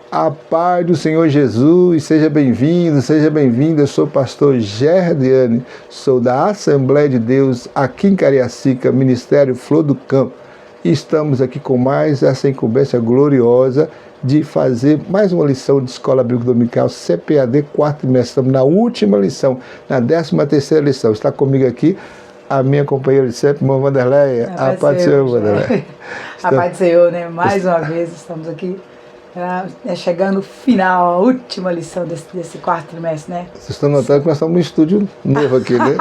A paz do Senhor Jesus, seja bem-vindo, seja bem-vinda. Eu sou o pastor Gerdiane, sou da Assembleia de Deus aqui em Cariacica, Ministério Flor do Campo. E estamos aqui com mais essa incumbência gloriosa de fazer mais uma lição de Escola Bíblica Dominical CPAD 4 trimestre. Estamos na última lição, na 13ª lição. Está comigo aqui a minha companheira de sempre, irmã Wanderleia. A paz do Senhor, Wanderleia. A paz do Senhor, né? Mais uma vez estamos aqui. Chegando no final, a última lição desse quarto trimestre, né? Vocês estão notando que nós estamos num estúdio novo aqui, né?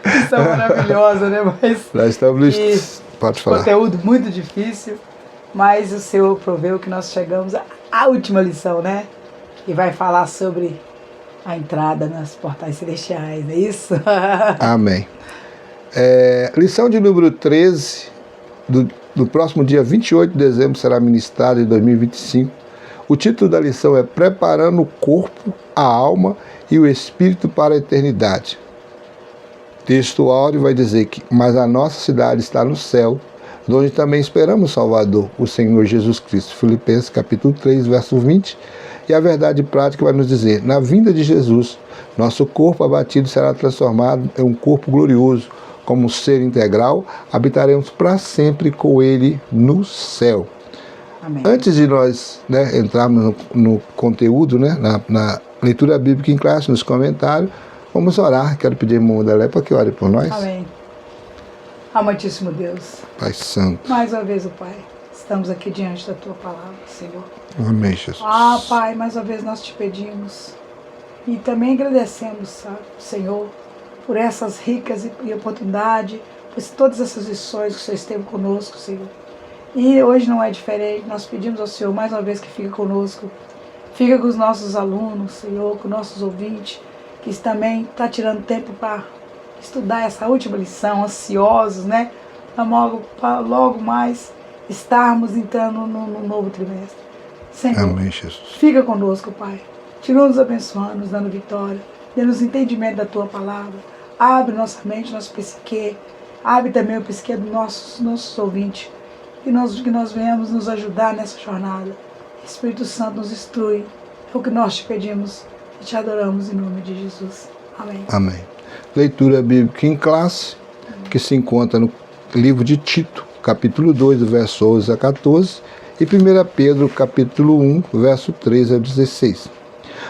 Lição maravilhosa, né? Mas nós estamos no estúdio. Pode falar. Conteúdo muito difícil, mas o Senhor proveu que nós chegamos à última lição, né? E vai falar sobre a entrada nas portais celestiais, não é isso? Amém. Lição de número 13, do próximo dia 28 de dezembro, será ministrada em 2025. O título da lição é Preparando o Corpo, a Alma e o Espírito para a Eternidade. O texto áureo vai dizer que, mas a nossa cidade está no céu, onde também esperamos o Salvador, o Senhor Jesus Cristo. Filipenses capítulo 3, verso 20. E a verdade prática vai nos dizer, na vinda de Jesus, nosso corpo abatido será transformado em um corpo glorioso. Como ser integral, habitaremos para sempre com Ele no céu. Amém. Antes de nós entrarmos no conteúdo, na leitura bíblica em classe, nos comentários, vamos orar. Quero pedir a irmã Wanderleia para que ore por nós. Amém. Amantíssimo Deus, Pai Santo. mais uma vez, Pai, estamos aqui diante da Tua palavra, Senhor. Amém, Jesus. Pai, mais uma vez nós te pedimos e também agradecemos, Senhor, por essas ricas e oportunidades, por todas essas lições que o Senhor esteve conosco, Senhor. E hoje não é diferente, nós pedimos ao Senhor mais uma vez que fique conosco, fica com os nossos alunos, Senhor, com nossos ouvintes, que também está tirando tempo para estudar essa última lição, ansiosos, né? Para logo mais estarmos entrando no novo trimestre. Senhor, amém, Jesus. Fica conosco, Pai, nos abençoando, nos dando vitória, dando-nos entendimento da Tua palavra, abre nossa mente, nosso psique, abre também o psique dos nossos ouvintes, que nós venhamos nos ajudar nessa jornada. Espírito Santo nos instrui. É o que nós te pedimos e te adoramos em nome de Jesus. Amém. Amém. Leitura bíblica em classe, que se encontra no livro de Tito, capítulo 2, do verso 11 a 14, e 1 Pedro, capítulo 1, verso 13 a 16.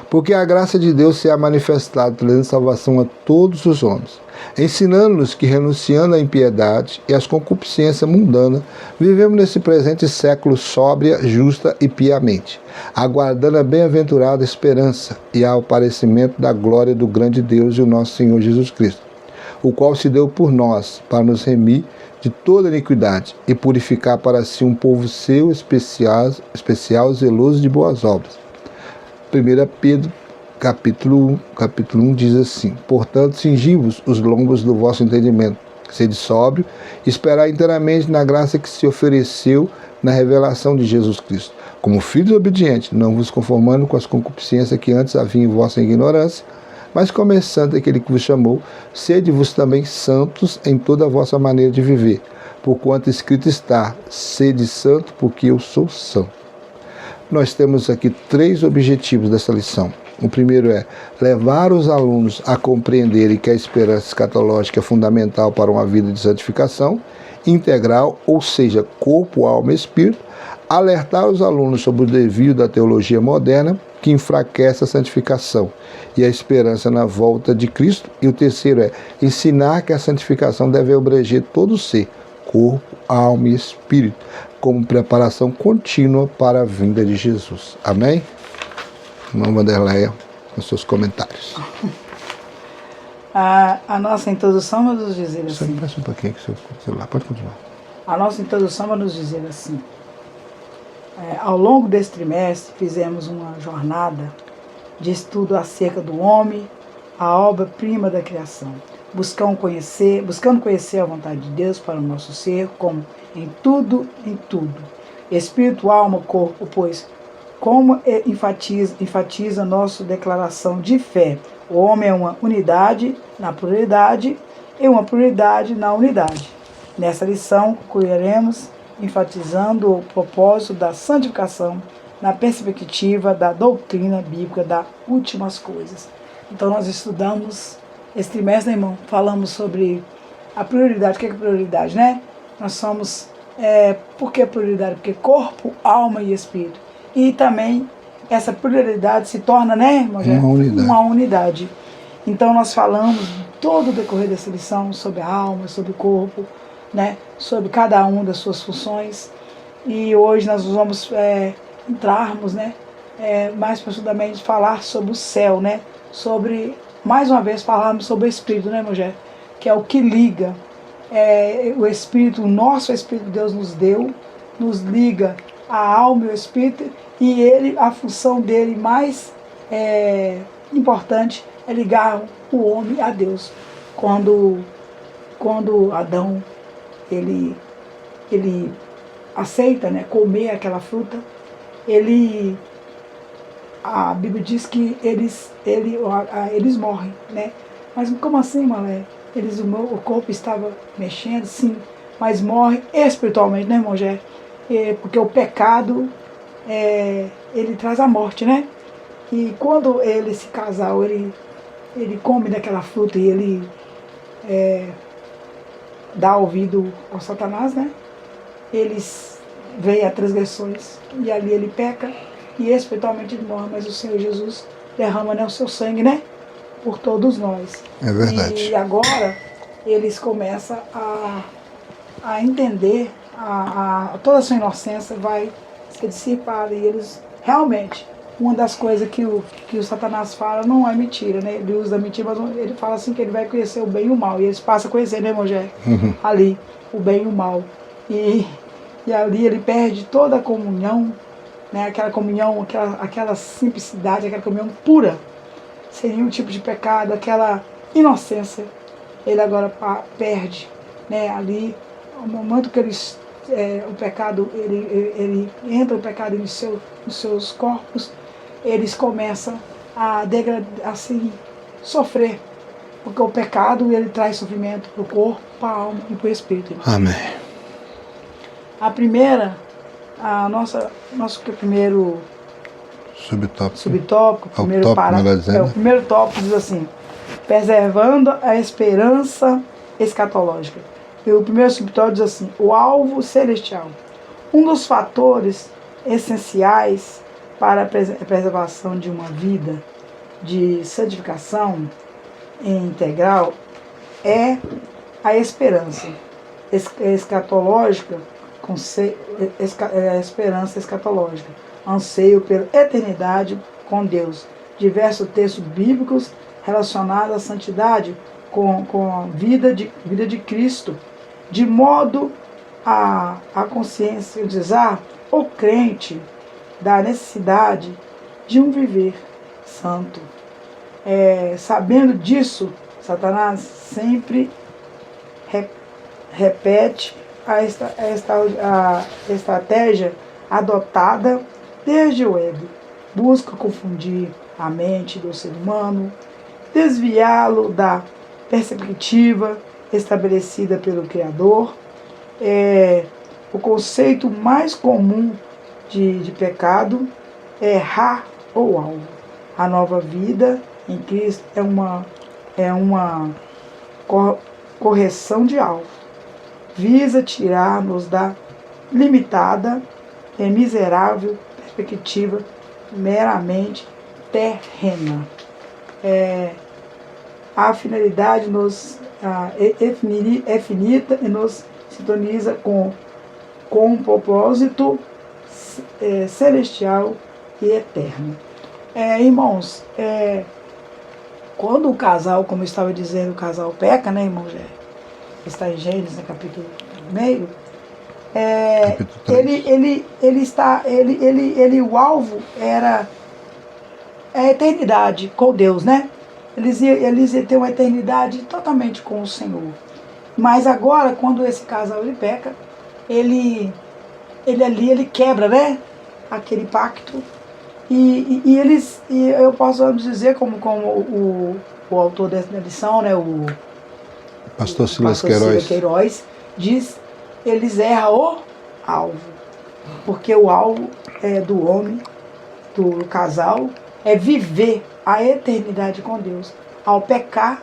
Porque a graça de Deus se é manifestada, trazendo salvação a todos os homens, ensinando-nos que, renunciando à impiedade e às concupiscências mundanas, vivemos nesse presente século sóbria, justa e piamente, aguardando a bem-aventurada esperança e ao aparecimento da glória do grande Deus e o nosso Senhor Jesus Cristo, o qual se deu por nós para nos remir de toda iniquidade e purificar para si um povo seu especial zeloso de boas obras. 1 Pedro, capítulo 1 diz assim, portanto, cingivos os lombos do vosso entendimento, sede sóbrio, esperar inteiramente na graça que se ofereceu na revelação de Jesus Cristo. Como filhos obedientes, não vos conformando com as concupiscências que antes havia em vossa ignorância, mas como é santo aquele que vos chamou, sede-vos também santos em toda a vossa maneira de viver, porquanto escrito está, sede santo, porque eu sou santo. Nós temos aqui 3 objetivos dessa lição. O primeiro é levar os alunos a compreenderem que a esperança escatológica é fundamental para uma vida de santificação integral, ou seja, corpo, alma e espírito, alertar os alunos sobre o desvio da teologia moderna que enfraquece a santificação e a esperança na volta de Cristo. E o terceiro é ensinar que a santificação deve abranger todo o ser, corpo, alma e espírito, como preparação contínua para a vinda de Jesus. Amém? Irmã Wanderleia, com seus comentários. A nossa introdução vai nos dizer assim. Só um pouquinho que seu celular, pode continuar. A nossa introdução vai nos dizer assim. Ao longo desse trimestre, fizemos uma jornada de estudo acerca do homem, a obra-prima da criação, buscando conhecer a vontade de Deus para o nosso ser, como em tudo, espírito, alma, corpo, pois, como enfatiza nossa declaração de fé, o homem é uma unidade na pluralidade e uma pluralidade na unidade. Nessa lição, concluiremos enfatizando o propósito da santificação na perspectiva da doutrina bíblica das últimas coisas. Então nós estudamos esse trimestre, né, irmão? Falamos sobre a prioridade. O que é prioridade, né? Nós somos... por que prioridade? Porque corpo, alma e espírito. E também essa prioridade se torna, né, irmão? Uma unidade. Então nós falamos todo o decorrer dessa lição sobre a alma, sobre o corpo, né? Sobre cada uma das suas funções. E hoje nós vamos entrarmos, né? Mais profundamente falar sobre o céu, né? Sobre, mais uma vez, falarmos sobre o Espírito, né, mulher? Que é o que liga o Espírito, o nosso Espírito Deus nos deu, nos liga a alma e o Espírito, e ele, a função dele mais importante é ligar o homem a Deus. Quando Adão ele aceita, né, comer aquela fruta, a Bíblia diz que eles morrem, né? Mas como assim, Malé? O corpo estava mexendo, sim, mas morre espiritualmente, né, irmão Gé? Porque o pecado, ele traz a morte, né? E quando esse casal, ele come daquela fruta e ele dá ouvido ao Satanás, né? Eles veem as transgressões e ali ele peca e espiritualmente ele morre, mas o Senhor Jesus derrama, né, o seu sangue, né, por todos nós. É verdade. E agora eles começam a entender, toda a sua inocência vai ser dissipada e eles realmente, uma das coisas que o Satanás fala não é mentira, né? Ele usa mentira, mas ele fala assim que ele vai conhecer o bem e o mal. E eles passam a conhecer, né, irmão Gé? Ali, o bem e o mal. E ali ele perde toda a comunhão, né? Aquela comunhão, aquela simplicidade, aquela comunhão pura, sem nenhum tipo de pecado, aquela inocência. Ele agora perde, né? Ali, no momento que o pecado, ele entra o pecado nos seus corpos, eles começam a assim, sofrer, porque o pecado ele traz sofrimento para o corpo, para a alma e para o espírito. Amém. A primeira, nosso primeiro subtópico, o primeiro tópico diz assim: preservando a esperança escatológica. E o primeiro subtópico diz assim: o alvo celestial. Um dos fatores essenciais para a preservação de uma vida de santificação integral é a esperança escatológica, a esperança escatológica, anseio pela eternidade com Deus. Diversos textos bíblicos relacionados à santidade com a vida de Cristo, de modo a conscientizar o crente da necessidade de um viver santo. Sabendo disso, Satanás sempre repete a estratégia adotada desde o Éden. Busca confundir a mente do ser humano, desviá-lo da perspectiva estabelecida pelo Criador. O conceito mais comum de pecado é errar ou alvo. A nova vida em Cristo é uma correção de alvo. Visa tirar-nos da limitada e miserável perspectiva meramente terrena. A finalidade é finita e nos sintoniza com um propósito celestial e eterno. Irmãos, quando o casal, como eu estava dizendo, o casal peca, né, irmãos? Está em Gênesis, no capítulo 1, o alvo era a eternidade com Deus, né? Eles iam ter uma eternidade totalmente com o Senhor. Mas agora, quando esse casal ele peca, ele quebra, né, aquele pacto. E eu posso dizer, como o autor dessa lição, né, o pastor Silas Queiroz diz, eles erram o alvo. Porque o alvo do homem do casal é viver a eternidade com Deus. Ao pecar,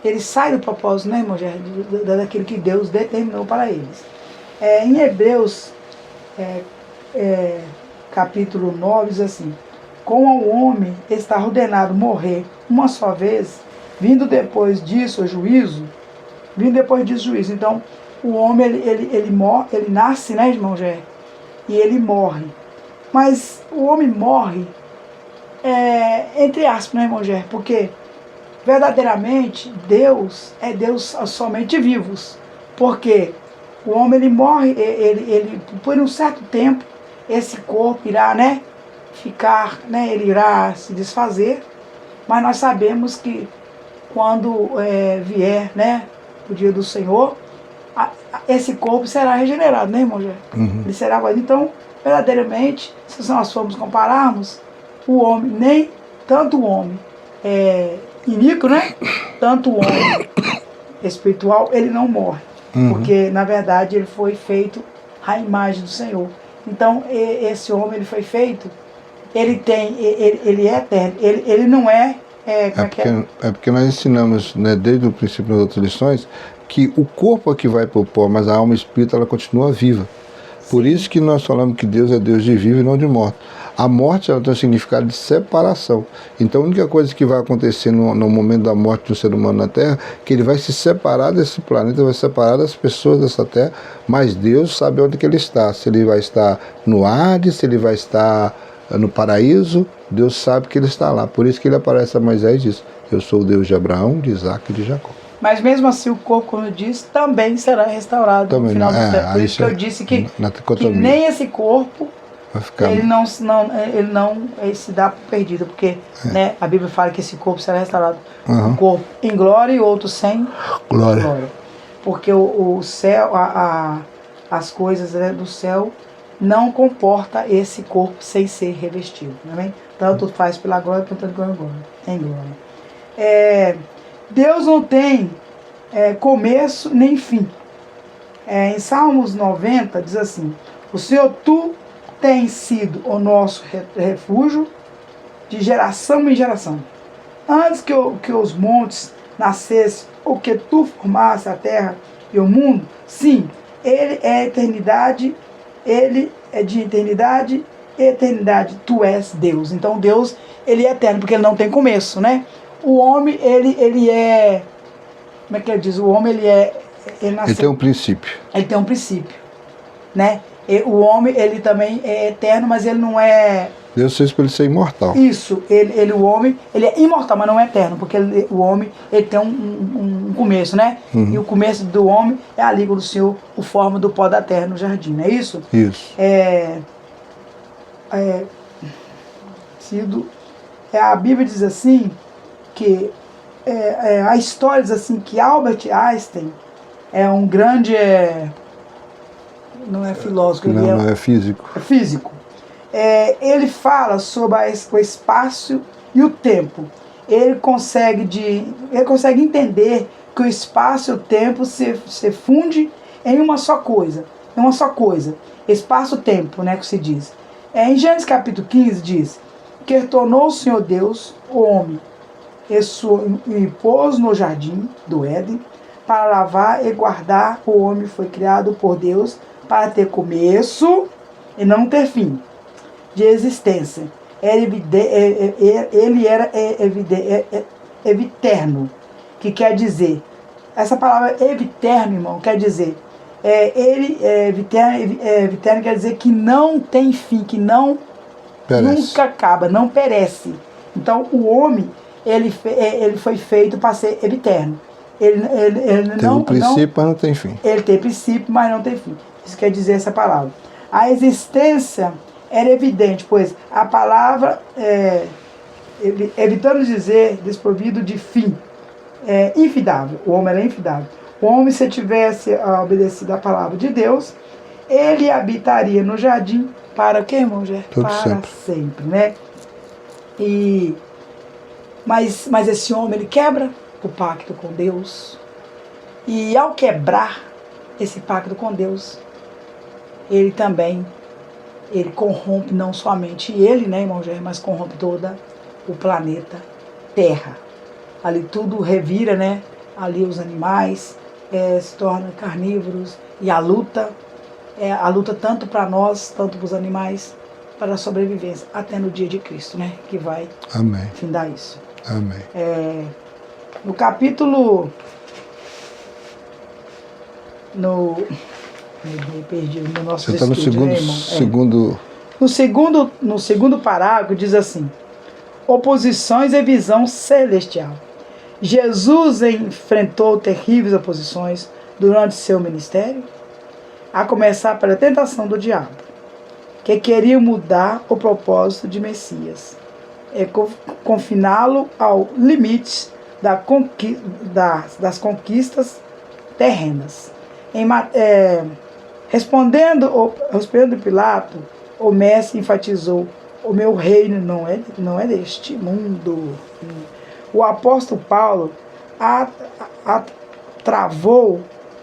ele sai do propósito, né, irmão Gerard, daquilo que Deus determinou para eles. Em Hebreus, capítulo 9, diz assim: como ao homem está ordenado morrer uma só vez, vindo depois disso o juízo, Então, o homem, ele nasce, né, irmão Gerard, e ele morre. Mas o homem morre, entre aspas, né, irmão Gerard, porque verdadeiramente Deus é Deus somente vivos. Porque o homem, ele morre, ele por um certo tempo, esse corpo irá, né, ficar, né, ele irá se desfazer, mas nós sabemos que quando vier, né, o dia do Senhor, esse corpo será regenerado, né, irmão Gerard? Ele será. Então, verdadeiramente, se nós formos compararmos, o homem, nem tanto o homem iníquo, né? Tanto o homem espiritual, ele não morre. Porque, na verdade, ele foi feito à imagem do Senhor. Então, esse homem, ele foi feito, ele é eterno, ele não é... porque nós ensinamos, né, desde o princípio das outras lições, que o corpo é que vai para o pó, mas a alma e o espírito, ela continua viva. Por isso que nós falamos que Deus é Deus de vivo e não de morto. A morte, ela tem um significado de separação. Então a única coisa que vai acontecer no momento da morte do ser humano na Terra, que ele vai se separar desse planeta, vai se separar das pessoas dessa Terra, mas Deus sabe onde que ele está. Se ele vai estar no Hades, se ele vai estar no paraíso, Deus sabe que ele está lá. Por isso que ele aparece a Moisés e diz: eu sou o Deus de Abraão, de Isaac e de Jacó. Mas mesmo assim o corpo, como eu disse, também será restaurado também, no final do tempo. Por isso que eu disse que nem esse corpo vai ficar... ele não se dá perdido, porque né, a Bíblia fala que esse corpo será restaurado. Um corpo em glória e outro sem glória. Porque o céu, as coisas, né, do céu não comporta esse corpo sem ser revestido. Amém? Tanto faz pela glória quanto em glória. Deus não tem começo nem fim. Em Salmos 90 diz assim: o Senhor, tu tens sido o nosso refúgio de geração em geração. Antes que os montes nascessem, ou que tu formasse a terra e o mundo, sim, ele é eternidade, ele é de eternidade, tu és Deus. Então Deus, ele é eterno, porque ele não tem começo, né? O homem, ele é... Como é que ele diz? O homem, ele tem um princípio. Ele tem um princípio, né? O homem, ele também é eterno, mas ele não é... Deus fez para ele ser imortal. Isso. O homem, ele é imortal, mas não é eterno, porque o homem, ele tem um começo, né? E o começo do homem é a língua do Senhor, o forma do pó da terra no jardim, não é isso? Isso. A Bíblia diz assim, que a história diz assim, que Albert Einstein é um grande... não é filósofo, não é físico. É físico. Ele fala sobre o espaço e o tempo. Ele consegue entender que o espaço e o tempo se funde em uma só coisa. Espaço-tempo, né, que se diz. Em Gênesis capítulo 15 diz que tornou o Senhor Deus o homem e pôs no jardim do Éden para lavar e guardar. O homem foi criado por Deus para ter começo e não ter fim de existência. Ele era eviterno, que quer dizer, essa palavra eviterno, irmão, quer dizer, eviterno quer dizer que não tem fim, que não nunca acaba, não perece. Então o homem, ele foi feito para ser eviterno. Ele tem um princípio, mas não tem fim. Ele tem princípio, mas não tem fim. Isso quer dizer essa palavra. A existência era evidente, pois a palavra, evitando dizer desprovido de fim, infidável. O homem era infidável. O homem, se tivesse obedecido a palavra de Deus, ele habitaria no jardim para o que, irmão? Para sempre, né? Mas esse homem, ele quebra o pacto com Deus. E ao quebrar esse pacto com Deus, ele também ele corrompe não somente ele, né, irmão Jair, mas corrompe todo o planeta Terra. Ali tudo revira, né? Ali os animais se tornam carnívoros e a luta tanto para nós, tanto para os animais, para a sobrevivência, até no dia de Cristo, né? Que vai Amém. findar isso. Amém. No capítulo... Me perdi no nosso Você está no segundo, no segundo parágrafo diz assim: oposições e visão celestial. Jesus enfrentou terríveis oposições durante seu ministério, a começar pela tentação do diabo, que queria mudar o propósito de Messias, confiná-lo ao limite das conquistas terrenas. Respondendo Pilato, o mestre enfatizou: o meu reino não é deste mundo. O apóstolo Paulo travou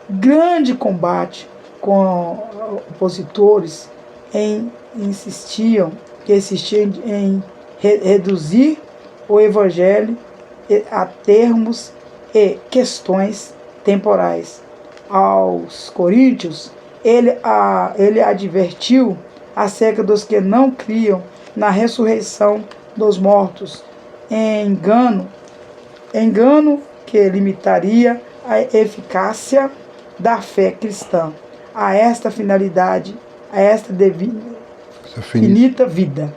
grande combate com opositores que insistiam em reduzir o evangelho a termos e questões temporais. Aos coríntios, ele advertiu acerca dos que não criam na ressurreição dos mortos, engano que limitaria a eficácia da fé cristã a esta finalidade, a esta finita vida.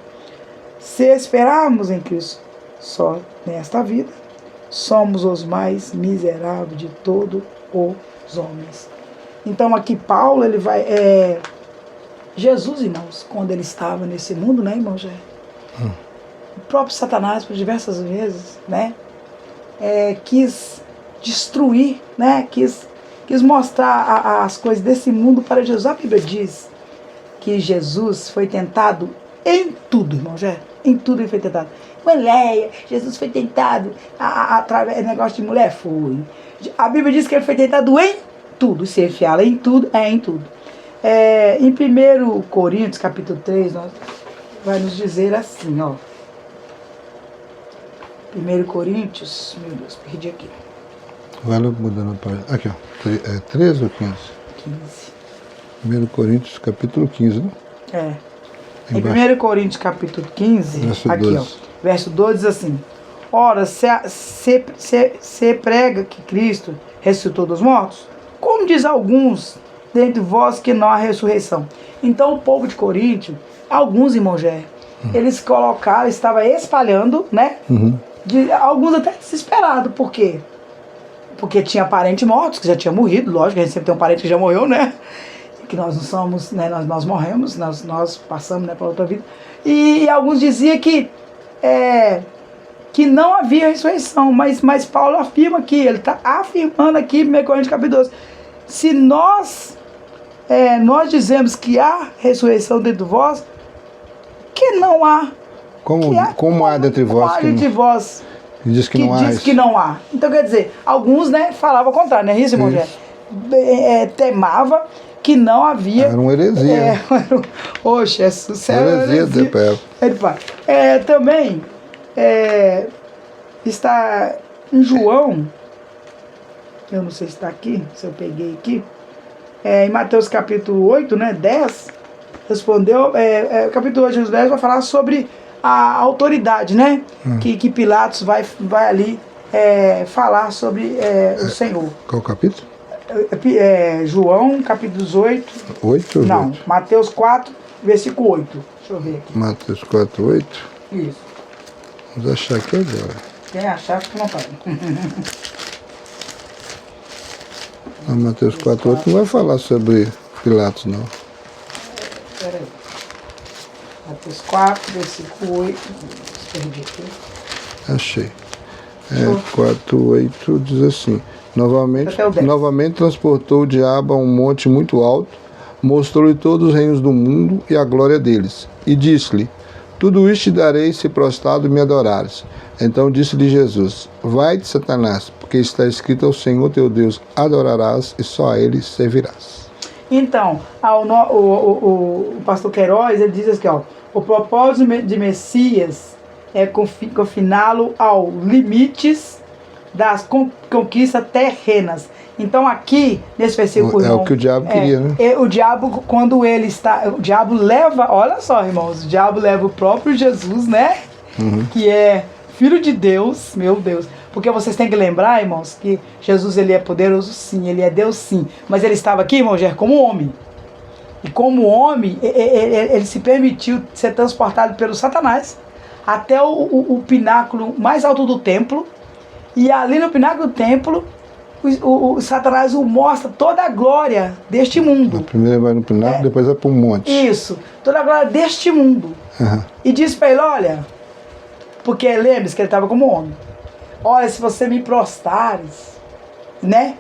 Se esperarmos em Cristo só nesta vida, somos os mais miseráveis de todos os homens. Então aqui Paulo, ele vai... Jesus, irmãos, quando ele estava nesse mundo, né, irmão Jé? O próprio Satanás, por diversas vezes, né, quis destruir, né, quis mostrar as coisas desse mundo para Jesus. A Bíblia diz que Jesus foi tentado em tudo, irmão Jé. Em tudo ele foi tentado. Mulher, Jesus foi tentado através do negócio de mulher? Foi. A Bíblia diz que ele foi tentado em tudo. Se ele fala em tudo, é em tudo. Em 1 Coríntios, capítulo 3, vai nos dizer assim, ó. 1 Coríntios, meu Deus, perdi aqui. Vai lá mudando a página. Aqui, ó. 13 ou 15? 15. 1 Coríntios, capítulo 15, né? Em 1 Coríntios, capítulo 15, verso aqui, 12. Ó. Verso 12 diz assim: ora, se prega que Cristo ressuscitou dos mortos, como diz alguns dentre vós que não há ressurreição. Então o povo de Coríntio, alguns, irmão Jé, eles colocaram, estavam espalhando, né? Alguns até desesperados. Por quê? Porque tinha parentes mortos, que já tinham morrido. Lógico, a gente sempre tem um parente que já morreu, né? Que nós não somos, né? Nós morremos, nós passamos, né, para outra vida. E alguns diziam que não havia ressurreição. Mas Paulo afirma aqui, ele está afirmando aqui, 1 Coríntios capítulo 12. Se nós dizemos que há ressurreição dentro de vós, que não há. Como há dentre vós que diz que não há. Então, quer dizer, alguns, né, falavam o contrário, né? Isso, irmão Jé? Temava que não havia... Era uma heresia. Oxe, heresia. Também está em João, eu não sei se está aqui, se eu peguei aqui, em Mateus capítulo 8, né, 10, respondeu, capítulo 8, 10, vai falar sobre a autoridade, né, que Pilatos vai ali falar sobre o Senhor. Qual o capítulo? João, capítulo 18. 8 ou não, 8? Mateus 4, versículo 8. Deixa eu ver aqui. Mateus 4, 8? Isso. Vamos achar aqui agora. Quem achar, fica à vontade. Mateus 4, 8 não vai falar sobre Pilatos, não. Peraí. Mateus 4, versículo 8. Perdi aqui. Achei. 4, 8 diz assim: Novamente transportou o diabo a um monte muito alto, mostrou-lhe todos os reinos do mundo e a glória deles, e disse-lhe: tudo isto te darei se prostrado me adorares. Então disse-lhe Jesus: vai-te, Satanás, porque está escrito: ao Senhor teu Deus adorarás e só a ele servirás. Então, o pastor Queiroz, ele diz assim, ó, o propósito de Messias é confiná-lo aos limites das conquistas terrenas. Então aqui, nesse versículo, é o que o diabo queria, né? O diabo, quando ele está... O diabo leva... Olha só, irmãos. O diabo leva o próprio Jesus, né? Que é Filho de Deus. Meu Deus. Porque vocês têm que lembrar, irmãos, que Jesus, ele é poderoso, sim. Ele é Deus, sim. Mas ele estava aqui, irmão Ger, como homem. E como homem, ele se permitiu ser transportado pelo Satanás até o pináculo mais alto do templo. E ali no pináculo do templo, o Satanás mostra toda a glória deste mundo. Primeiro vai no pináculo, depois vai para um monte. Isso, toda a glória deste mundo. E diz para ele, olha, porque lembre-se que ele estava como homem. Olha, se você me prostrares, né,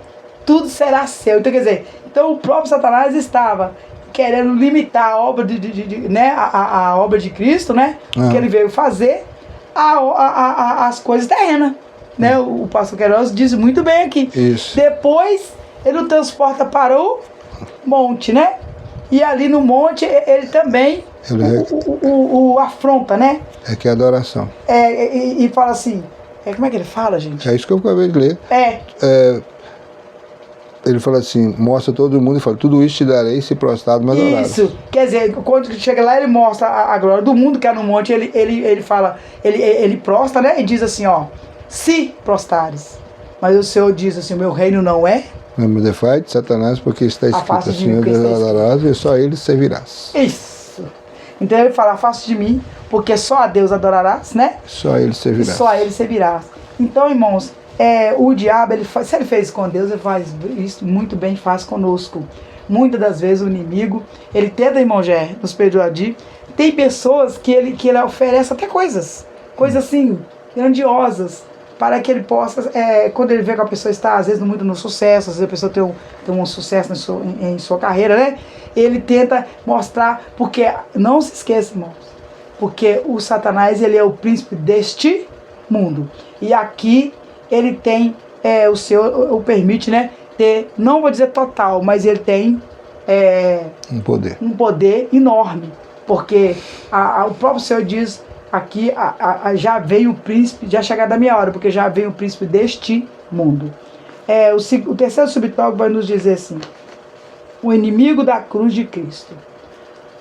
tudo será seu. Então, quer dizer, então o próprio Satanás estava querendo limitar a obra né, a obra de Cristo, né, que ele veio fazer, as coisas terrenas. Né, o pastor Queiroz diz muito bem aqui. Isso. Depois ele o transporta para o monte, né? E ali no monte ele também o afronta, né? É que é adoração. E fala assim, como é que ele fala, gente? É isso que eu acabei de ler. Ele fala assim, mostra todo mundo e fala, tudo isso te darei se prostrado me adorares. Isso, quer dizer, quando chega lá ele mostra a glória do mundo que é no monte, ele fala, ele prostra, né? E diz assim, ó, se prostrares. Mas o Senhor diz assim, o meu reino não é... Não me defai de Satanás, porque está escrito assim, eu adorarás e só ele servirás. Isso. Então ele fala, afasta de mim, porque só a Deus adorarás, né? Só ele servirás. Só a ele servirás. Então, irmãos, o diabo, se ele fez com Deus, ele faz isso muito bem, faz conosco. Muitas das vezes o inimigo, ele tenta, irmão Ger, nos persuadir. Tem pessoas que ele oferece até coisas assim, grandiosas, para que ele possa, quando ele vê que a pessoa está, às vezes, muito no sucesso, às vezes a pessoa tem um sucesso em sua carreira, né? Ele tenta mostrar, porque, não se esqueça, irmãos, porque o Satanás, ele é o príncipe deste mundo. E aqui, ele tem, o Senhor o permite, né? Ter, não vou dizer total, mas ele tem um poder enorme. Porque o próprio Senhor diz... Aqui já veio o príncipe, já chegou da minha hora, porque já veio o príncipe deste mundo. O terceiro subtópico vai nos dizer assim, o inimigo da cruz de Cristo.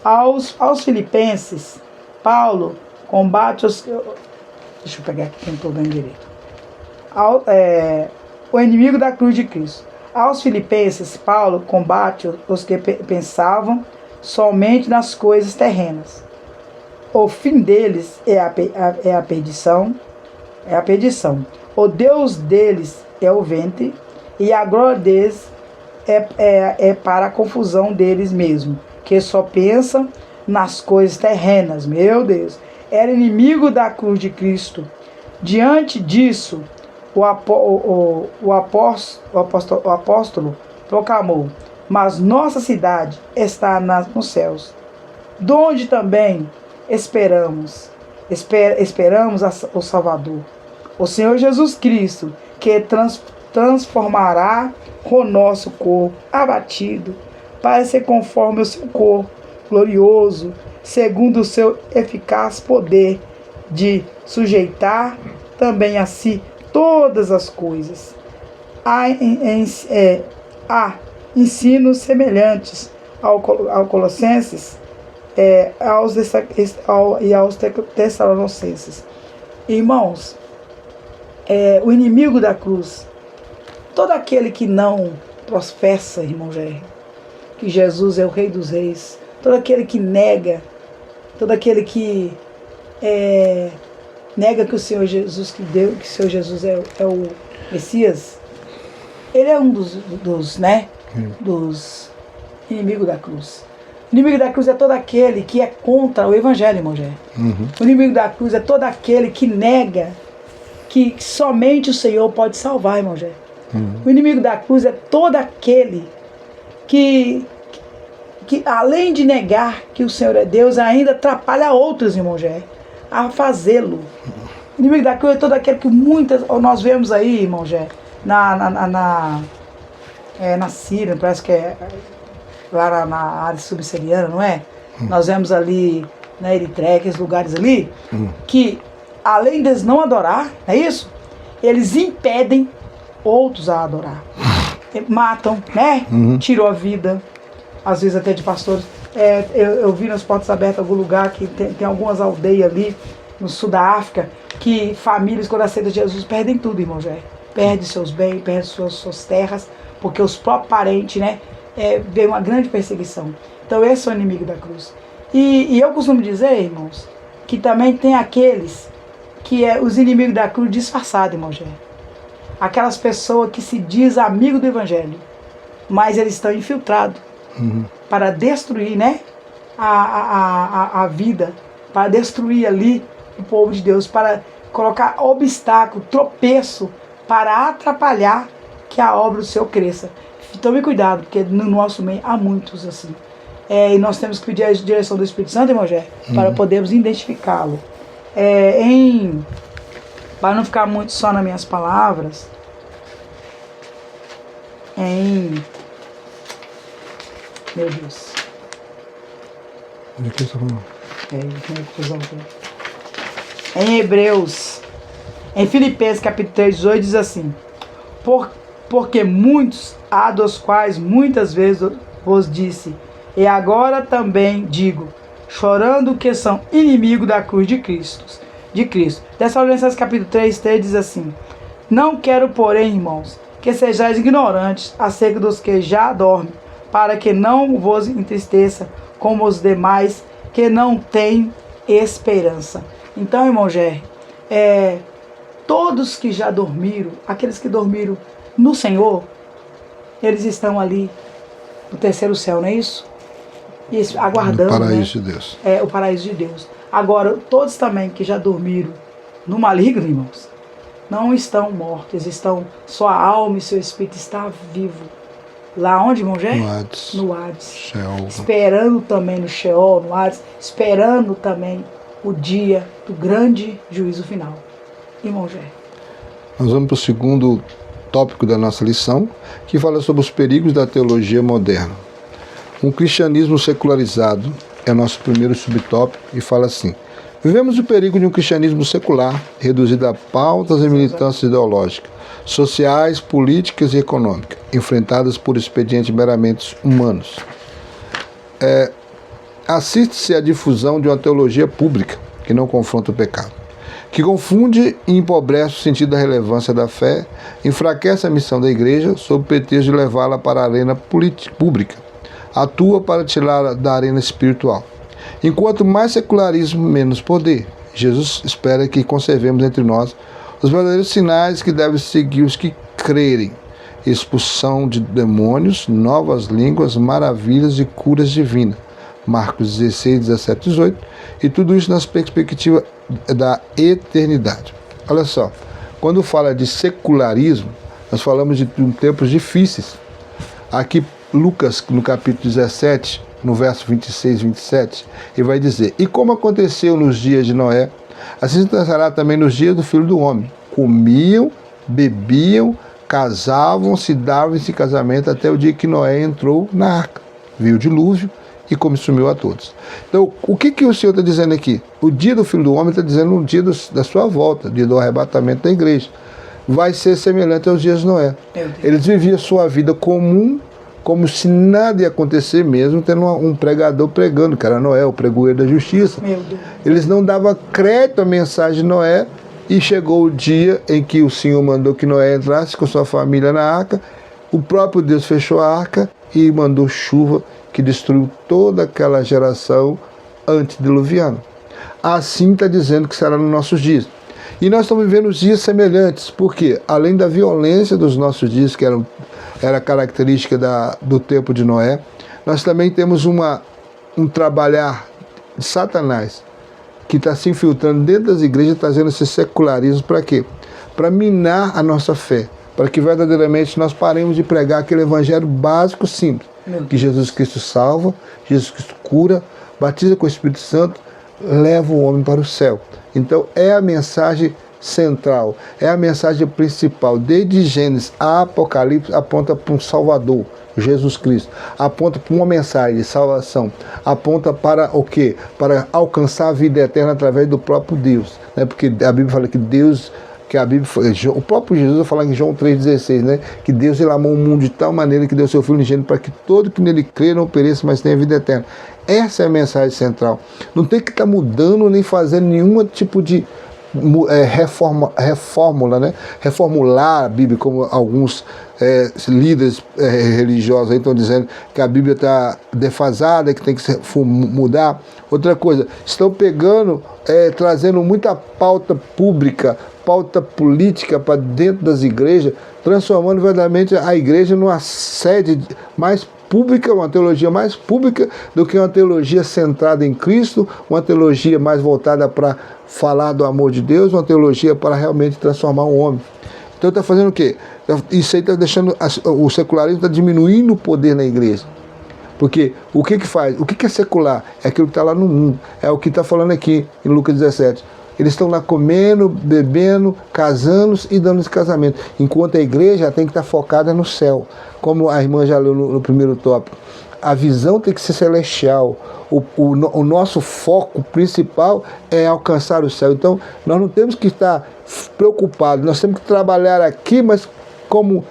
Aos Filipenses, Paulo combate os... Deixa eu pegar aqui que eu não estou vendo direito. O inimigo da cruz de Cristo. Aos Filipenses, Paulo combate os que pensavam somente nas coisas terrenas. O fim deles é a perdição. O Deus deles é o ventre, e a glória deles é para a confusão deles mesmo, que só pensam nas coisas terrenas. Meu Deus, era inimigo da cruz de Cristo. Diante disso, o apóstolo proclamou, mas nossa cidade está nos céus, donde também esperamos o Salvador, o Senhor Jesus Cristo, que transformará o nosso corpo abatido para ser conforme o seu corpo glorioso, segundo o seu eficaz poder de sujeitar também a si todas as coisas. Há ensinos semelhantes ao Colossenses e aos Tessalonicenses. Irmãos, o inimigo da cruz, todo aquele que não professa, irmão Jair, que Jesus é o Rei dos Reis, todo aquele que nega, todo aquele que nega que o Senhor Jesus que o Senhor Jesus é o Messias, ele é um dos inimigos da cruz. O inimigo da cruz é todo aquele que é contra o Evangelho, irmão Jair. O inimigo da cruz é todo aquele que nega que somente o Senhor pode salvar, irmão Jair. O inimigo da cruz é todo aquele que além de negar que o Senhor é Deus, ainda atrapalha outros, irmão Jair, a fazê-lo. O inimigo da cruz é todo aquele que nós vemos aí, irmão Jair, na Síria, parece que lá na área subsaariana, não é? Nós vemos ali na Eritreia, aqueles lugares ali, que além deles não adorar, é isso? Eles impedem outros a adorar. Matam, né? Tiram a vida, às vezes até de pastores. Eu vi nas Portas Abertas em algum lugar que tem algumas aldeias ali no sul da África que famílias, quando aceitam Jesus, perdem tudo, irmão Jair. Perdem seus bens, perdem suas terras, porque os próprios parentes, né? Vem uma grande perseguição. Então esse é o inimigo da cruz. E eu costumo dizer, irmãos, que também tem aqueles que os inimigos da cruz disfarçados, irmão Jair. Aquelas pessoas que se diz amigo do evangelho, mas eles estão infiltrados para destruir, né, a vida, para destruir ali o povo de Deus, para colocar obstáculo, tropeço, para atrapalhar que a obra do Senhor cresça. Tome cuidado, porque no nosso meio há muitos assim. E nós temos que pedir a direção do Espírito Santo, irmão Jé, para podermos identificá-lo. Para não ficar muito só nas minhas palavras, meu Deus. De que você falou? Em Hebreus, em Filipenses capítulo 3, 18 diz assim: porque muitos há dos quais muitas vezes vos disse, e agora também digo, chorando que são inimigos da cruz de Cristo. Tessalonicenses capítulo 3 diz assim: não quero, porém, irmãos, que sejais ignorantes acerca dos que já dormem, para que não vos entristeça como os demais que não têm esperança. Então, irmão Jerry, todos que já dormiram, aqueles que dormiram no Senhor, eles estão ali no terceiro céu, não é isso? Isso, aguardando, o paraíso, né? de Deus. O paraíso de Deus. Agora, todos também que já dormiram no maligno, irmãos, não estão mortos, estão, sua alma e seu espírito está vivo. Lá onde, irmão Jé? No Hades. No Hades. Sheol. Esperando também no Sheol, no Hades, esperando também o dia do grande juízo final. Irmão Jé. Nós vamos para o segundo tópico da nossa lição, que fala sobre os perigos da teologia moderna. Um cristianismo secularizado é nosso primeiro subtópico e fala assim: vivemos o perigo de um cristianismo secular, reduzido a pautas e militâncias ideológicas, sociais, políticas e econômicas, enfrentadas por expedientes meramente humanos. Assiste-se à difusão de uma teologia pública que não confronta o pecado, que confunde e empobrece o sentido da relevância da fé, enfraquece a missão da igreja sob o pretexto de levá-la para a arena pública, atua para tirá-la da arena espiritual. Enquanto mais secularismo, menos poder. Jesus espera que conservemos entre nós os verdadeiros sinais que devem seguir os que crerem: expulsão de demônios, novas línguas, maravilhas e curas divinas. Marcos 16, 17, 18. E tudo isso nas perspectivas da eternidade. Olha só, quando fala de secularismo, nós falamos de tempos difíceis. Aqui, Lucas, no capítulo 17, no verso 26 e 27, ele vai dizer: e como aconteceu nos dias de Noé, assim será também nos dias do Filho do Homem. Comiam, bebiam, casavam-se, davam-se casamento até o dia que Noé entrou na arca. Viu o dilúvio e consumiu a todos. Então, o que o Senhor está dizendo aqui? O dia do Filho do Homem está dizendo o dia da sua volta, o dia do arrebatamento da igreja. Vai ser semelhante aos dias de Noé. Eles viviam sua vida comum, como se nada ia acontecer mesmo, tendo um pregador pregando, que era Noé, o pregoeiro da justiça. Eles não davam crédito à mensagem de Noé, e chegou o dia em que o Senhor mandou que Noé entrasse com sua família na arca. O próprio Deus fechou a arca e mandou chuva que destruiu toda aquela geração antediluviana. Assim está dizendo que será nos nossos dias. E nós estamos vivendo dias semelhantes, porque além da violência dos nossos dias, que era característica do tempo de Noé, nós também temos um trabalhar de Satanás, que está se infiltrando dentro das igrejas, trazendo esse secularismo para quê? Para minar a nossa fé, para que verdadeiramente nós paremos de pregar aquele evangelho básico, simples, que Jesus Cristo salva, Jesus Cristo cura, batiza com o Espírito Santo, leva o homem para o céu. Então é a mensagem central, é a mensagem principal. Desde Gênesis a Apocalipse aponta para um Salvador, Jesus Cristo. Aponta para uma mensagem de salvação. Aponta para o quê? Para alcançar a vida eterna através do próprio Deus. Né? Porque a Bíblia fala que Deus... o próprio Jesus vai falar em João 3,16, né? Que Deus ele amou o mundo de tal maneira que deu seu Filho unigênito para que todo que nele crê não pereça, mas tenha vida eterna. Essa é a mensagem central. Não tem que estar mudando nem fazendo nenhum tipo de reformula, né? Reformular a Bíblia, como alguns líderes religiosos aí estão dizendo que a Bíblia está defasada, que tem que mudar. Outra coisa, estão pegando, trazendo muita pauta pública, pauta política para dentro das igrejas, transformando verdadeiramente a igreja numa sede mais pública, uma teologia mais pública do que uma teologia centrada em Cristo, uma teologia mais voltada para falar do amor de Deus, uma teologia para realmente transformar o homem. Então está fazendo o quê? Isso aí está deixando, o secularismo está diminuindo o poder na igreja. Porque o que faz? O que é secular? É aquilo que está lá no mundo. É o que está falando aqui em Lucas 17. Eles estão lá comendo, bebendo, casando e dando esse casamento. Enquanto a igreja tem que estar focada no céu. Como a irmã já leu no primeiro tópico. A visão tem que ser celestial. O nosso foco principal é alcançar o céu. Então, nós não temos que estar preocupados. Nós temos que trabalhar aqui, mas como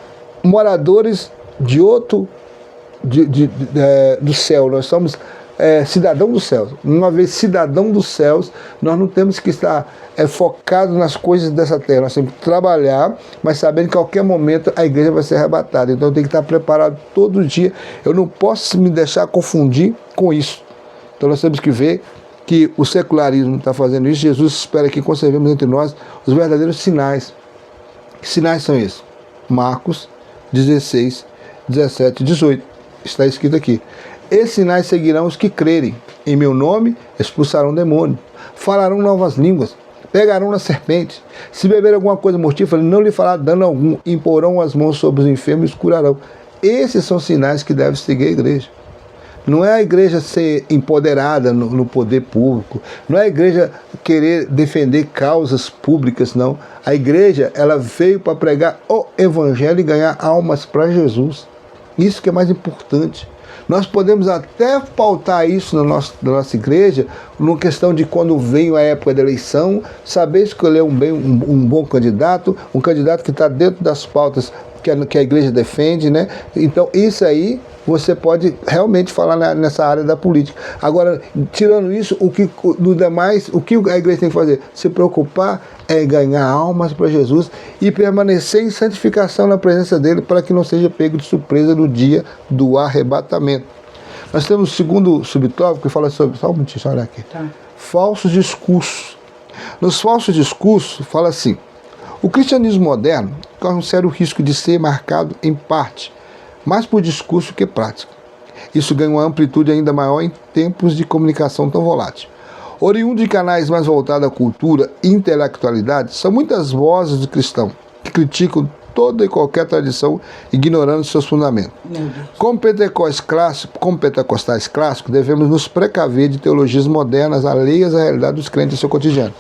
moradores de outro, do céu. Nós somos cidadão dos céus. Uma vez cidadão dos céus, nós não temos que estar focados nas coisas dessa terra. Nós temos que trabalhar, mas sabendo que a qualquer momento a igreja vai ser arrebatada. Então eu tenho que estar preparado todo dia. Eu não posso me deixar confundir com isso. Então nós temos que ver que o secularismo está fazendo isso. Jesus espera que conservemos entre nós os verdadeiros sinais. Que sinais são esses? Marcos 16, 17 e 18. Está escrito aqui. Esses sinais seguirão os que crerem. Em meu nome expulsarão demônio. Falarão novas línguas. Pegarão nas serpentes. Se beber alguma coisa mortífera, não lhe fará dano algum. Imporão as mãos sobre os enfermos e os curarão. Esses são sinais que deve seguir a igreja. Não é a igreja ser empoderada no poder público. Não é a igreja querer defender causas públicas, não. A igreja, ela veio para pregar o evangelho e ganhar almas para Jesus. Isso que é mais importante. Nós podemos até pautar isso na nossa igreja, numa questão de quando vem a época da eleição, saber escolher um bom candidato, um candidato que está dentro das pautas que a igreja defende, né? Então, isso aí você pode realmente falar nessa área da política. Agora, tirando isso, o que a igreja tem que fazer? Se preocupar é ganhar almas para Jesus e permanecer em santificação na presença dele para que não seja pego de surpresa no dia do arrebatamento. Nós temos o segundo subtópico que fala sobre... Só um minutinho, olha aqui. Tá. Falsos discursos. Nos falsos discursos, fala assim: o cristianismo moderno corre um sério risco de ser marcado em parte mais por discurso que prática. Isso ganha uma amplitude ainda maior em tempos de comunicação tão volátil. Oriundo de canais mais voltados à cultura e intelectualidade, são muitas vozes do cristão que criticam toda e qualquer tradição, ignorando seus fundamentos. Como pentecostais clássicos, devemos nos precaver de teologias modernas alheias à realidade dos crentes em seu cotidiano,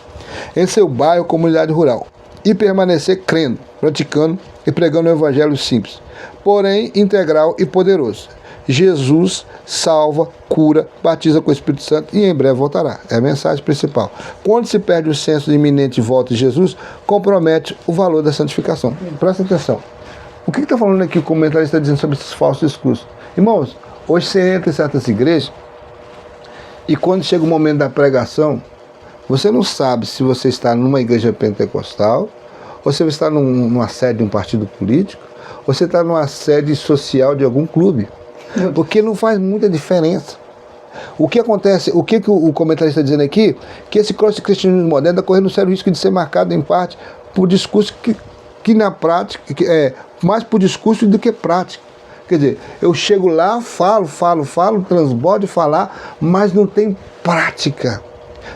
em seu bairro, comunidade rural, e permanecer crendo, praticando e pregando o evangelho simples, porém integral e poderoso. Jesus salva, cura, batiza com o Espírito Santo e em breve voltará. É a mensagem principal. Quando se perde o senso de iminente volta de Jesus, compromete o valor da santificação. Presta atenção. O que está falando aqui o comentarista está dizendo sobre esses falsos discursos? Irmãos, hoje você entra em certas igrejas e quando chega o momento da pregação, você não sabe se você está numa igreja pentecostal, ou se você está numa sede de um partido político, ou você está numa sede social de algum clube. Porque não faz muita diferença. O que acontece, o que o comentarista está dizendo aqui, que esse cristianismo moderno está correndo um sério risco de ser marcado em parte por discurso que na prática, mais por discurso do que prática. Quer dizer, eu chego lá, falo, transbordo de falar, mas não tem prática.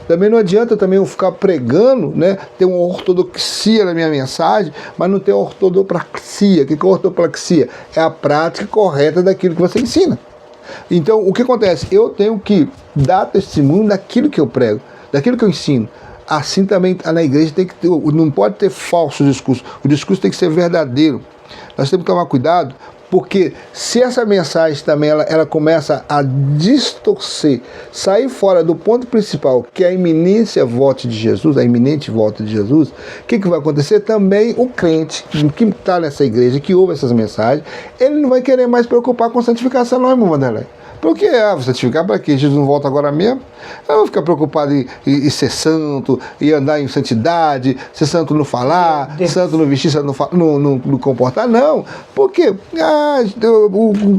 Também não adianta eu ficar pregando, né, ter uma ortodoxia na minha mensagem, mas não ter ortodopraxia. O que é ortodoxia? É a prática correta daquilo que você ensina. Então, o que acontece? Eu tenho que dar testemunho daquilo que eu prego, daquilo que eu ensino. Assim também na igreja tem que ter, não pode ter falso discurso. O discurso tem que ser verdadeiro. Nós temos que tomar cuidado, Porque se essa mensagem também ela começa a distorcer, sair fora do ponto principal, que é a iminência volta de Jesus, a iminente volta de Jesus, o que vai acontecer? Também o crente que está nessa igreja, que ouve essas mensagens, ele não vai querer mais preocupar com santificação, não, irmão Vanderlei. Por que santificar? Para quê? Jesus não volta agora mesmo? Eu vou ficar preocupado em ser santo, em andar em santidade, ser santo no falar, santo no vestir, santo no comportar. Não. Por quê?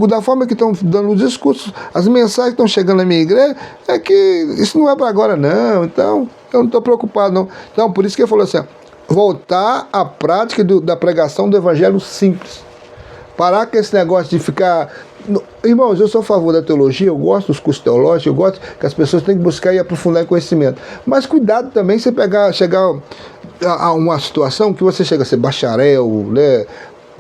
Da forma que estão dando os discursos, as mensagens que estão chegando na minha igreja, é que isso não é para agora, não. Então, eu não estou preocupado, não. Então, por isso que ele falou assim, voltar à prática da pregação do evangelho simples. Parar com esse negócio de ficar... Irmãos, eu sou a favor da teologia, eu gosto dos cursos teológicos, eu gosto que as pessoas têm que buscar e aprofundar em conhecimento. Mas cuidado também você chegar a uma situação que você chega a ser bacharel, né,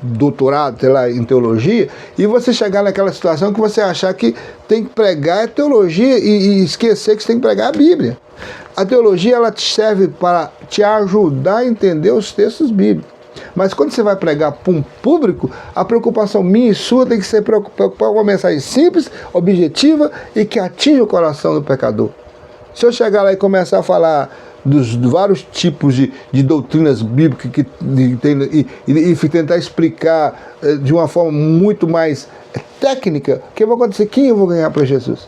doutorado, sei lá, em teologia, e você chegar naquela situação que você achar que tem que pregar a teologia e esquecer que você tem que pregar a Bíblia. A teologia, ela te serve para te ajudar a entender os textos bíblicos. Mas quando você vai pregar para um público, a preocupação minha e sua tem que ser preocupar com uma mensagem simples, objetiva e que atinja o coração do pecador. Se eu chegar lá e começar a falar dos vários tipos de doutrinas bíblicas e tentar explicar de uma forma muito mais técnica, o que vai acontecer? Quem eu vou ganhar para Jesus?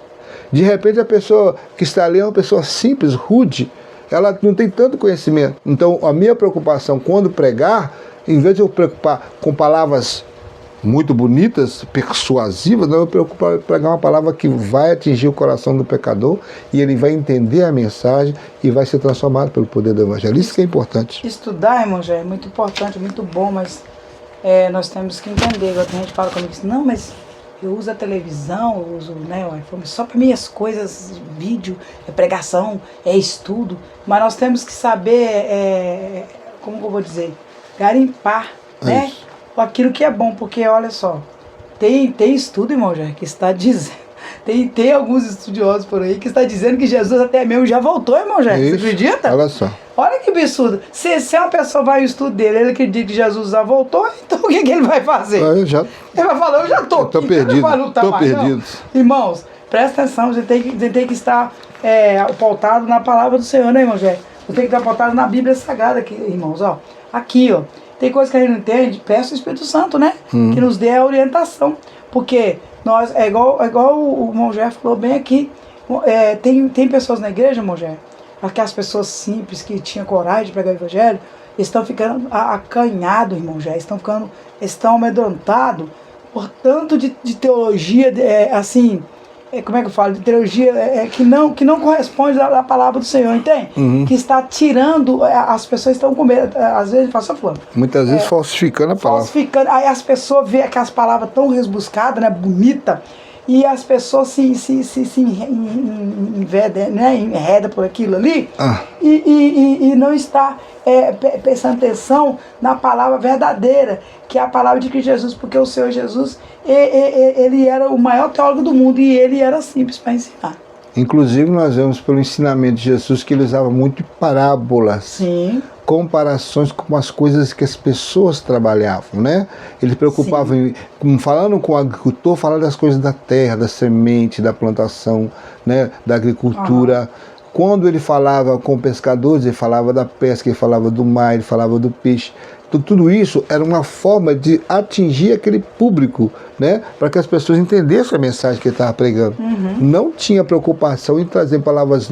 De repente a pessoa que está ali é uma pessoa simples, rude, ela não tem tanto conhecimento. Então, a minha preocupação quando pregar, em vez de eu preocupar com palavras muito bonitas, persuasivas, não, eu preocupo em pregar uma palavra que vai atingir o coração do pecador e ele vai entender a mensagem e vai ser transformado pelo poder do evangelho. Isso que é importante. Estudar, irmão, já é muito importante, muito bom, mas nós temos que entender. Agora tem gente que fala comigo assim, não, mas eu uso a televisão, eu uso, né, o iPhone só para minhas coisas, vídeo, pregação, estudo. Mas nós temos que saber, como eu vou dizer, garimpar, né, aquilo que é bom. Porque, olha só, tem estudo, irmão, já, que está dizendo, tem alguns estudiosos por aí que está dizendo que Jesus até mesmo já voltou, irmão, já. Você acredita? Olha só. Olha que absurdo. Se uma pessoa vai ao estudo dele, ele acredita que Jesus já voltou, então o que ele vai fazer? Ele vai falar, eu já estou perdido. Estou perdido. Irmãos, presta atenção, você tem que estar pautado na palavra do Senhor, né, irmão? Você tem que estar pautado na Bíblia Sagrada, aqui, irmãos. Ó. Aqui, ó, tem coisa que a gente não entende, peça o Espírito Santo, né? Que nos dê a orientação. Porque nós, igual o irmão Jé falou bem aqui, tem pessoas na igreja, irmão Jé, aquelas pessoas simples que tinham coragem de pregar o evangelho, estão ficando acanhados, irmão Jé, estão amedrontados por tanto de teologia, assim, como é que eu falo? De teologia que não corresponde à palavra do Senhor, entende? Que está tirando, as pessoas estão com medo, às vezes passa falando. Muitas vezes falsificando a palavra. Falsificando, aí as pessoas veem aquelas palavras tão rebuscadas, né, bonita, e as pessoas se enreda por aquilo ali e não está prestando atenção na palavra verdadeira, que é a palavra de Cristo Jesus, porque o Senhor Jesus, ele era o maior teólogo do mundo e ele era simples para ensinar. Inclusive nós vemos pelo ensinamento de Jesus que ele usava muito parábolas. Sim. Comparações com as coisas que as pessoas trabalhavam, né? Ele preocupava falando com o agricultor, falando das coisas da terra, da semente, da plantação, né? Da agricultura. Quando ele falava com pescadores, ele falava da pesca, ele falava do mar, ele falava do peixe. Então, tudo isso era uma forma de atingir aquele público, né? Para que as pessoas entendessem a mensagem que ele estava pregando. Não tinha preocupação em trazer palavras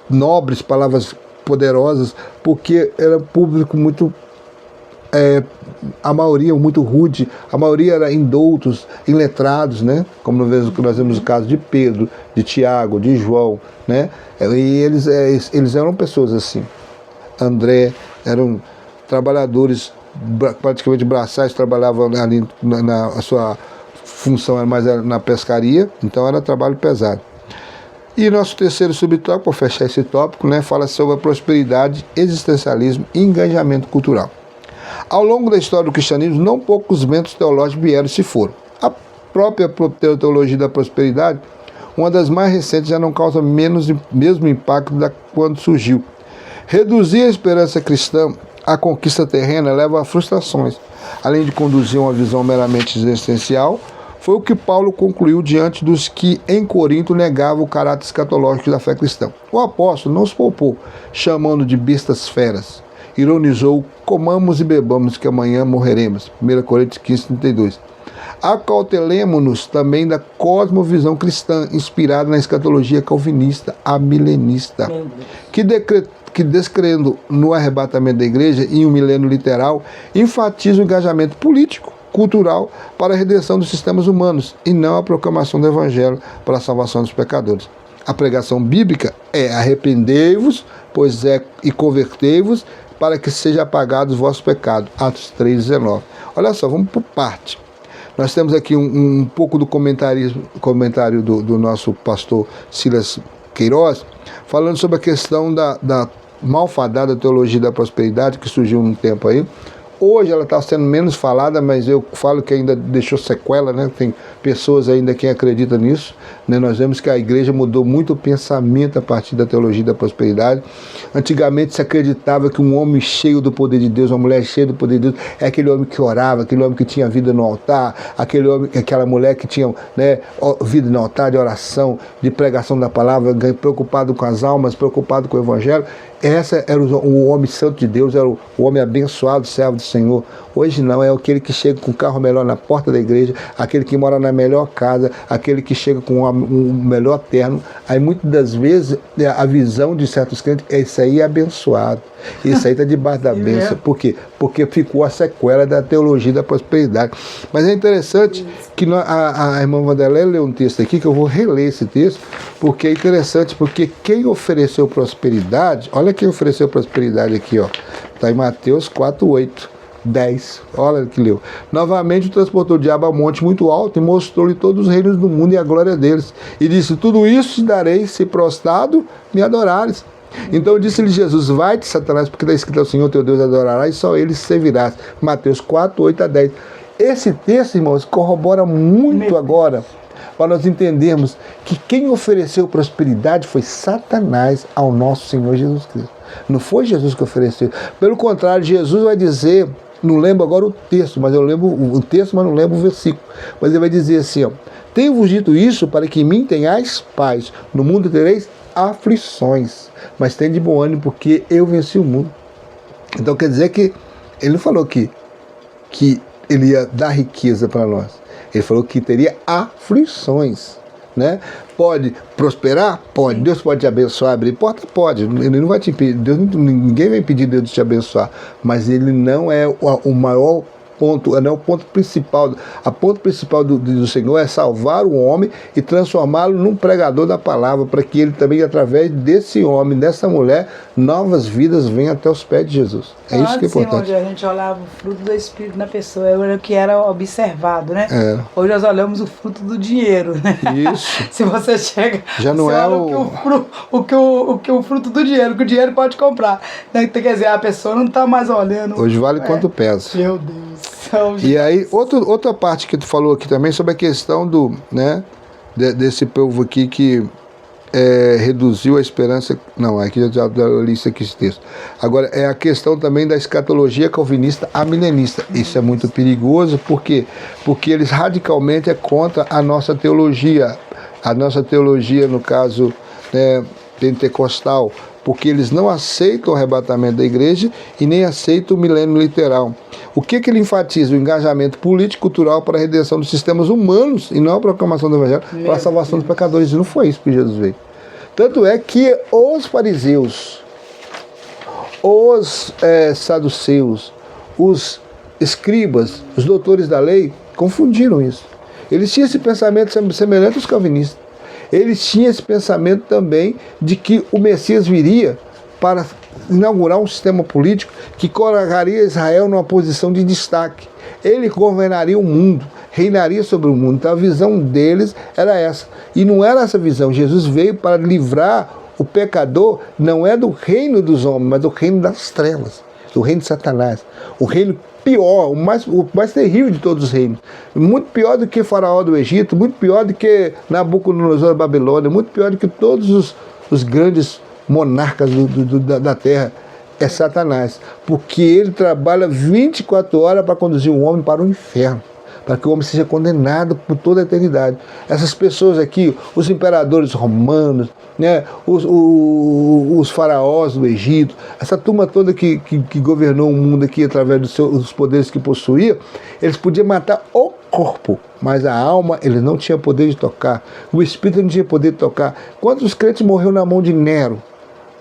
nobres, palavras poderosas, porque era público muito, a maioria muito rude, a maioria era indoutos, iletrados, né? Como nós vemos o caso de Pedro, de Tiago, de João, né? E eles eram pessoas assim. André, eram trabalhadores praticamente braçais, trabalhavam ali a sua função era mais na pescaria, então era trabalho pesado. E nosso terceiro subtópico, para fechar esse tópico, né, fala sobre a prosperidade, existencialismo e engajamento cultural. Ao longo da história do cristianismo, não poucos ventos teológicos vieram e se foram. A própria teologia da prosperidade, uma das mais recentes, já não causa mesmo impacto da quando surgiu. Reduzir a esperança cristã à conquista terrena leva a frustrações. além de conduzir uma visão meramente existencial, foi o que Paulo concluiu diante dos que em Corinto negavam o caráter escatológico da fé cristã. O apóstolo não se poupou, chamando de bestas feras. Ironizou: comamos e bebamos, que amanhã morreremos. 1 Coríntios 15:32. Acautelemo-nos também da cosmovisão cristã, inspirada na escatologia calvinista, amilenista, que descrendo no arrebatamento da igreja e um milênio literal, enfatiza o engajamento político, cultural para a redenção dos sistemas humanos e não a proclamação do evangelho para a salvação dos pecadores. A pregação bíblica é: arrependei-vos, e convertei-vos, para que seja apagado os vossos pecados. Atos 3:19. Olha só, vamos por parte. Nós temos aqui um pouco do comentário do nosso pastor Silas Queiroz, falando sobre a questão da malfadada teologia da prosperidade que surgiu num tempo aí. Hoje ela está sendo menos falada, mas eu falo que ainda deixou sequela, né? Tem pessoas ainda que acreditam nisso, né? Nós vemos que a igreja mudou muito o pensamento a partir da teologia da prosperidade. Antigamente se acreditava que um homem cheio do poder de Deus, uma mulher cheia do poder de Deus, é aquele homem que orava, aquele homem que tinha vida no altar, aquela mulher que tinha, né, vida no altar, de oração, de pregação da palavra, preocupado com as almas, preocupado com o evangelho. Essa era o homem santo de Deus, era o homem abençoado, servo do Senhor. Hoje não, é aquele que chega com o carro melhor na porta da igreja, aquele que mora na melhor casa, aquele que chega com um melhor terno. Aí muitas das vezes a visão de certos crentes é: isso aí é abençoado, isso aí está debaixo da bênção. Por quê? Porque ficou a sequela da teologia da prosperidade. Mas é interessante que a irmã Vanderlei leu um texto aqui, que eu vou reler esse texto, porque é interessante, porque quem ofereceu prosperidade, olha quem ofereceu prosperidade aqui, ó, está em Mateus 4:8-10, olha que leu. Novamente transportou o diabo ao monte muito alto e mostrou-lhe todos os reinos do mundo e a glória deles. E disse: tudo isso te darei, se prostrado me adorares. Então disse-lhe Jesus: vai-te, Satanás, porque está escrito: ao Senhor teu Deus adorarás e só ele servirás. Mateus 4:8-10. Esse texto, irmãos, corrobora muito agora para nós entendermos que quem ofereceu prosperidade foi Satanás ao nosso Senhor Jesus Cristo. Não foi Jesus que ofereceu. Pelo contrário, Jesus vai dizer, não lembro agora o texto, mas eu lembro o texto, mas não lembro o versículo. Mas ele vai dizer assim, ó: tenho-vos dito isso para que em mim tenhais paz. No mundo tereis aflições, mas tem de bom ânimo, porque eu venci o mundo. Então quer dizer que ele não falou que ele ia dar riqueza para nós. Ele falou que teria aflições, né? Pode prosperar? Pode. Deus pode te abençoar, abrir porta? Pode. Ele não vai te impedir. Ninguém vai impedir Deus de te abençoar. Mas ele não é o maior ponto, não é o ponto principal. A ponto principal do Senhor é salvar o homem e transformá-lo num pregador da palavra, para que ele também, através desse homem, dessa mulher, novas vidas venham até os pés de Jesus. É isso que é importante. Onde a gente olhava o fruto do Espírito na pessoa, era o que era observado, né? É. Hoje nós olhamos o fruto do dinheiro, né? Isso. Se você chega, já não é o fruto do dinheiro, que o dinheiro pode comprar. Quer dizer, a pessoa não está mais olhando. Hoje vale quanto pesa. Meu Deus. E aí, outra parte que tu falou aqui também sobre a questão desse povo aqui que reduziu a esperança. Não, aqui já li isso aqui, esse texto. Agora, é a questão também da escatologia calvinista amilenista. Isso é muito perigoso, por quê? Porque eles radicalmente é contra a nossa teologia. A nossa teologia, no caso, pentecostal, porque eles não aceitam o arrebatamento da igreja e nem aceitam o milênio literal. O que ele enfatiza? O engajamento político e cultural para a redenção dos sistemas humanos e não a proclamação do evangelho para a salvação dos pecadores. E não foi isso que Jesus veio. Tanto é que os fariseus, os saduceus, os escribas, os doutores da lei, confundiram isso. Eles tinham esse pensamento semelhante aos calvinistas. Eles tinham esse pensamento também de que o Messias viria para inaugurar um sistema político que colocaria Israel numa posição de destaque. Ele governaria o mundo, reinaria sobre o mundo. Então a visão deles era essa. E não era essa visão. Jesus veio para livrar o pecador, não é do reino dos homens, mas do reino das trevas, do reino de Satanás. O reino pior, o mais terrível de todos os reinos. Muito pior do que Faraó do Egito, muito pior do que Nabucodonosor da Babilônia, muito pior do que todos os grandes monarcas da terra. é Satanás, porque ele trabalha 24 horas para conduzir o homem para o inferno, para que o homem seja condenado por toda a eternidade. Essas pessoas aqui, os imperadores romanos, né, os faraós do Egito, essa turma toda que governou o mundo aqui através dos poderes que possuía, eles podiam matar o corpo, mas a alma eles não tinham poder de tocar, o espírito não tinha poder de tocar. Quantos crentes morreram na mão de Nero,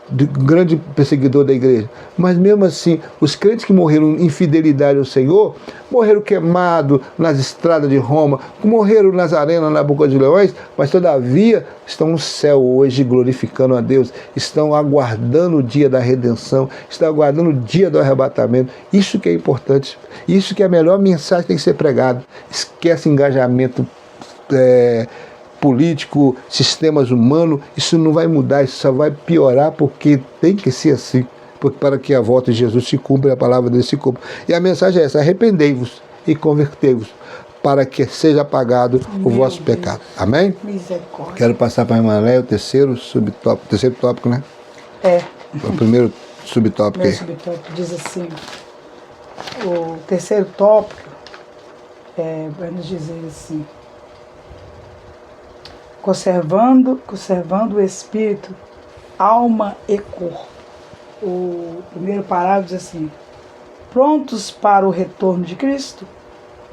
grande perseguidor da igreja? Mas mesmo assim, os crentes que morreram em fidelidade ao Senhor, morreram queimados nas estradas de Roma, morreram nas arenas, na boca de leões, mas todavia estão no céu hoje glorificando a Deus, estão aguardando o dia da redenção, estão aguardando o dia do arrebatamento. Isso que é importante, isso que é a melhor mensagem que tem que ser pregada. Esquece engajamento político, sistemas humanos, isso não vai mudar, isso só vai piorar, porque tem que ser assim, porque para que a volta de Jesus se cumpra, a palavra dele se cumpra. E a mensagem é essa: arrependei-vos e convertei-vos, para que seja apagado o vosso pecado. Amém? Misericórdia. Quero passar para a irmã Léa o terceiro tópico, né? O primeiro subtópico aí. O subtópico diz assim, o terceiro tópico vai nos dizer assim: conservando o espírito, alma e corpo. O primeiro parágrafo diz assim: prontos para o retorno de Cristo.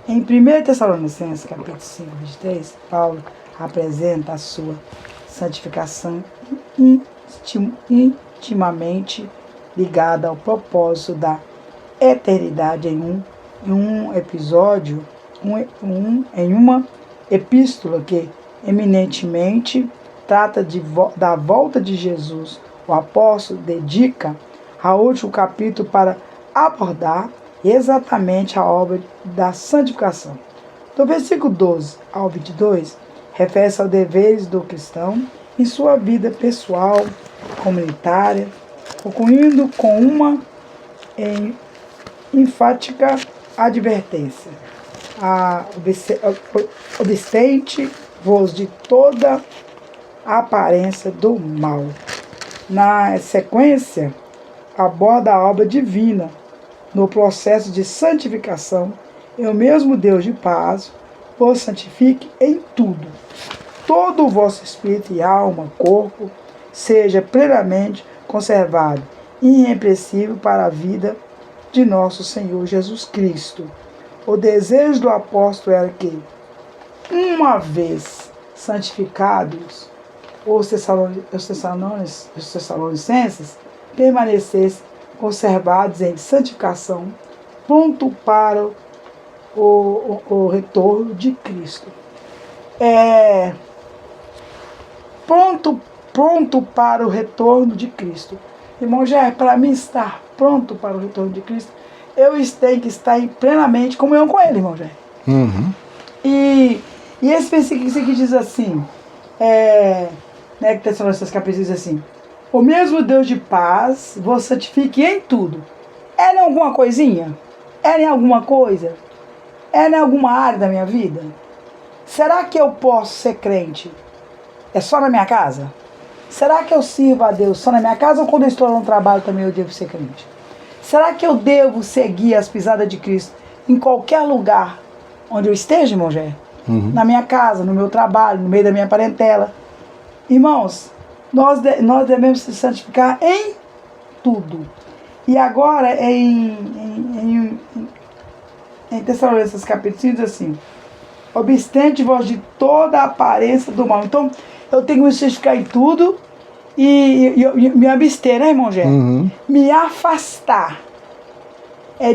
Em 1 Tessalonicenses, capítulo 5, 23, Paulo apresenta a sua santificação intimamente ligada ao propósito da eternidade em uma epístola que eminentemente trata da volta de Jesus. O apóstolo dedica ao último capítulo para abordar exatamente a obra da santificação. Do versículo 12 ao 22, refere-se aos deveres do cristão em sua vida pessoal, comunitária, concluindo com uma enfática advertência: obstante-vos de toda a aparência do mal. Na sequência, aborda a obra divina no processo de santificação, e o mesmo Deus de paz vos santifique em tudo. Todo o vosso espírito e alma, corpo, seja plenamente conservado, irrepreensível para a vida de nosso Senhor Jesus Cristo. O desejo do apóstolo era que, uma vez santificados, os Tessalonicenses permanecessem conservados em santificação, pronto para o retorno de Cristo. Pronto para o retorno de Cristo. Irmão, já para mim estar pronto para o retorno de Cristo, eu tenho que estar em plenamente comunhão com Ele, irmão, já. E esse versículo aqui diz assim, que Tessalonicenses capítulo diz assim: o mesmo Deus de paz vos santifique em tudo. É em alguma coisinha? É em alguma coisa? É em alguma área da minha vida? Será que eu posso ser crente? É só na minha casa? Será que eu sirvo a Deus só na minha casa, ou quando eu estou no trabalho também eu devo ser crente? Será que eu devo seguir as pisadas de Cristo em qualquer lugar onde eu esteja, irmão Gé? Na minha casa, no meu trabalho, no meio da minha parentela. Irmãos, nós devemos se santificar em tudo. E agora, em Tessalonicenses capítulo 5, diz assim: obstante-vos de toda a aparência do mal. Então, eu tenho que me santificar em tudo e me abster, né, irmão Gé? Me afastar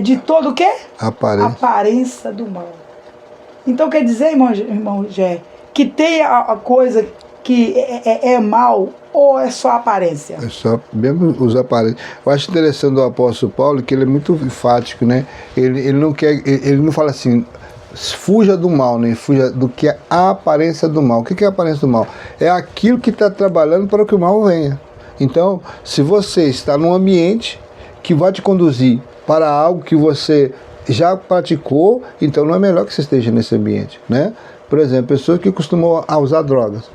de todo o quê? Aparência do mal. Então, quer dizer, irmão Gé, que tem a coisa que é mal, ou é só aparência? É só mesmo os aparências. Eu acho interessante do apóstolo Paulo que ele é muito enfático, né? Ele não fala assim: fuja do mal, né? Fuja do que é a aparência do mal. O que é a aparência do mal? É aquilo que está trabalhando para que o mal venha. Então, se você está num ambiente que vai te conduzir para algo que você já praticou, então não é melhor que você esteja nesse ambiente, né? Por exemplo, pessoas que costumam usar drogas.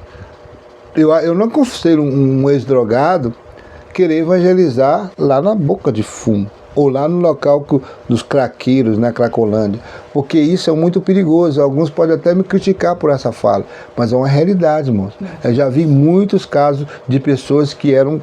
Eu não considero um ex-drogado querer evangelizar lá na boca de fumo, ou lá no local dos craqueiros, na Cracolândia, porque isso é muito perigoso. Alguns podem até me criticar por essa fala, mas é uma realidade, irmãos. Eu já vi muitos casos de pessoas que eram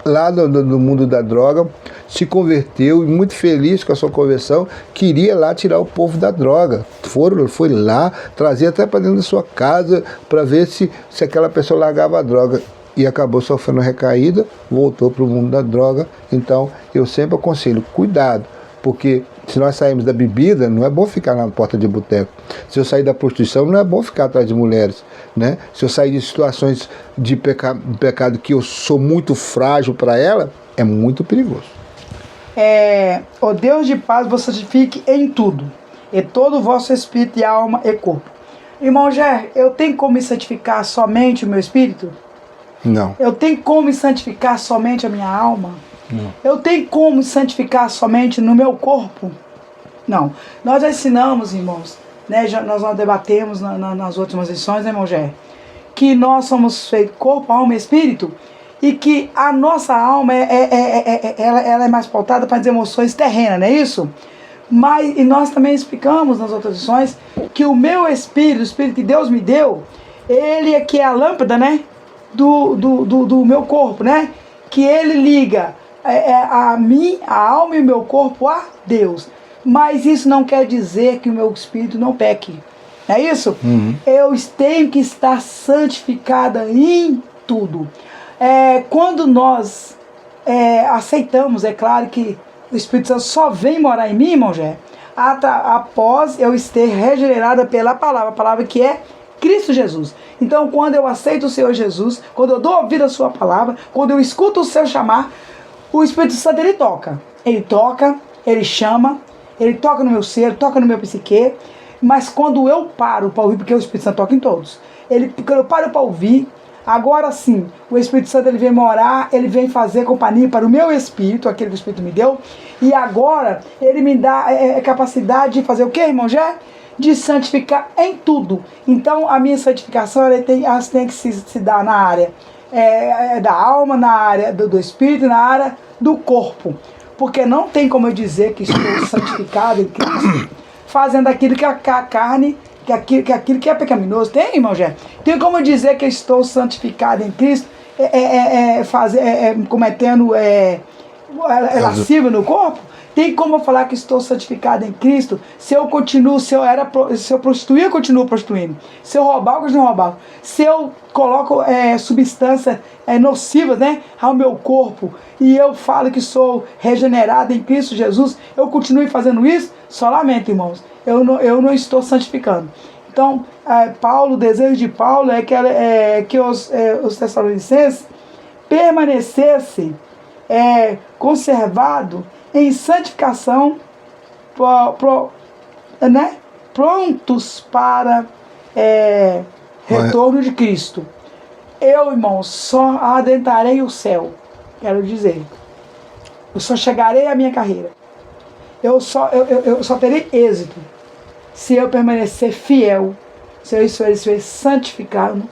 lá do mundo da droga, se converteu e muito feliz com a sua conversão, queria lá tirar o povo da droga. Foi lá, trazia até para dentro da sua casa para ver se aquela pessoa largava a droga. E acabou sofrendo recaída, voltou para o mundo da droga. Então, eu sempre aconselho, cuidado, porque se nós saímos da bebida, não é bom ficar na porta de boteco. Se eu sair da prostituição, não é bom ficar atrás de mulheres, né? Se eu sair de situações de pecado que eu sou muito frágil para ela, é muito perigoso. O Deus de paz vos santifique em tudo, e todo o vosso espírito e alma e corpo. Irmão Ger, eu tenho como me santificar somente o meu espírito? Não. Eu tenho como me santificar somente a minha alma? Não. Eu tenho como me santificar somente no meu corpo? Não. Nós já ensinamos, irmãos, né? Nós debatemos nas últimas lições, né, irmão Ger? Que nós somos feitos corpo, alma e espírito, e que a nossa alma ela é mais pautada para as emoções terrenas, não é isso? E nós também explicamos nas outras lições que o meu espírito, o espírito que Deus me deu, ele é que é a lâmpada, né? Do meu corpo, né? Que ele liga a mim, a alma e o meu corpo a Deus. Mas isso não quer dizer que o meu espírito não peque. Não é isso? Uhum. Eu tenho que estar santificada em tudo. Quando nós aceitamos, é claro que o Espírito Santo só vem morar em mim, irmão Gé, após eu ser regenerada pela palavra, a palavra que é Cristo Jesus. Então, quando eu aceito o Senhor Jesus, quando eu dou ouvido à sua palavra, quando eu escuto o seu chamar, o Espírito Santo, ele toca. Ele toca, ele chama, ele toca no meu ser, toca no meu psique. Mas quando eu paro para ouvir, porque o Espírito Santo toca em todos, quando eu paro para ouvir, agora sim, o Espírito Santo ele vem morar, ele vem fazer companhia para o meu espírito, aquele que o Espírito me deu, e agora ele me dá capacidade de fazer o que, irmão Jé? De santificar em tudo. Então a minha santificação ela tem que se dar na área da alma, na área do espírito, na área do corpo. Porque não tem como eu dizer que estou santificado em Cristo, fazendo aquilo que a carne, que aquilo que é pecaminoso. Tem, irmão Jé? Tem como eu dizer que eu estou santificado em Cristo, cometendo lascívia no corpo? Tem como eu falar que estou santificado em Cristo se eu prostituir, eu continuo prostituindo. Se eu roubar, eu continuo roubando. Se eu coloco substâncias nocivas, né, ao meu corpo e eu falo que sou regenerado em Cristo Jesus, eu continuo fazendo isso? Só lamento, irmãos. Eu não estou santificando. Então, o desejo de Paulo é que os tessalonicenses permanecessem conservados em santificação, prontos para retorno de Cristo. Eu, irmão, só adentrarei o céu, quero dizer. Eu só chegarei à minha carreira. Eu só terei êxito se eu permanecer fiel, se eu estiver santificado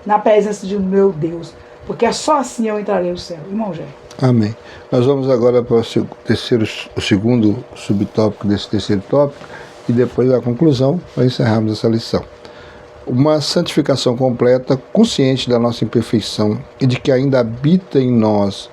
na presença de meu Deus. Porque só assim eu entrarei no céu. Irmão Jé. Amém. Nós vamos agora para o segundo subtópico desse terceiro tópico e depois a conclusão para encerrarmos essa lição. Uma santificação completa, consciente da nossa imperfeição e de que ainda habita em nós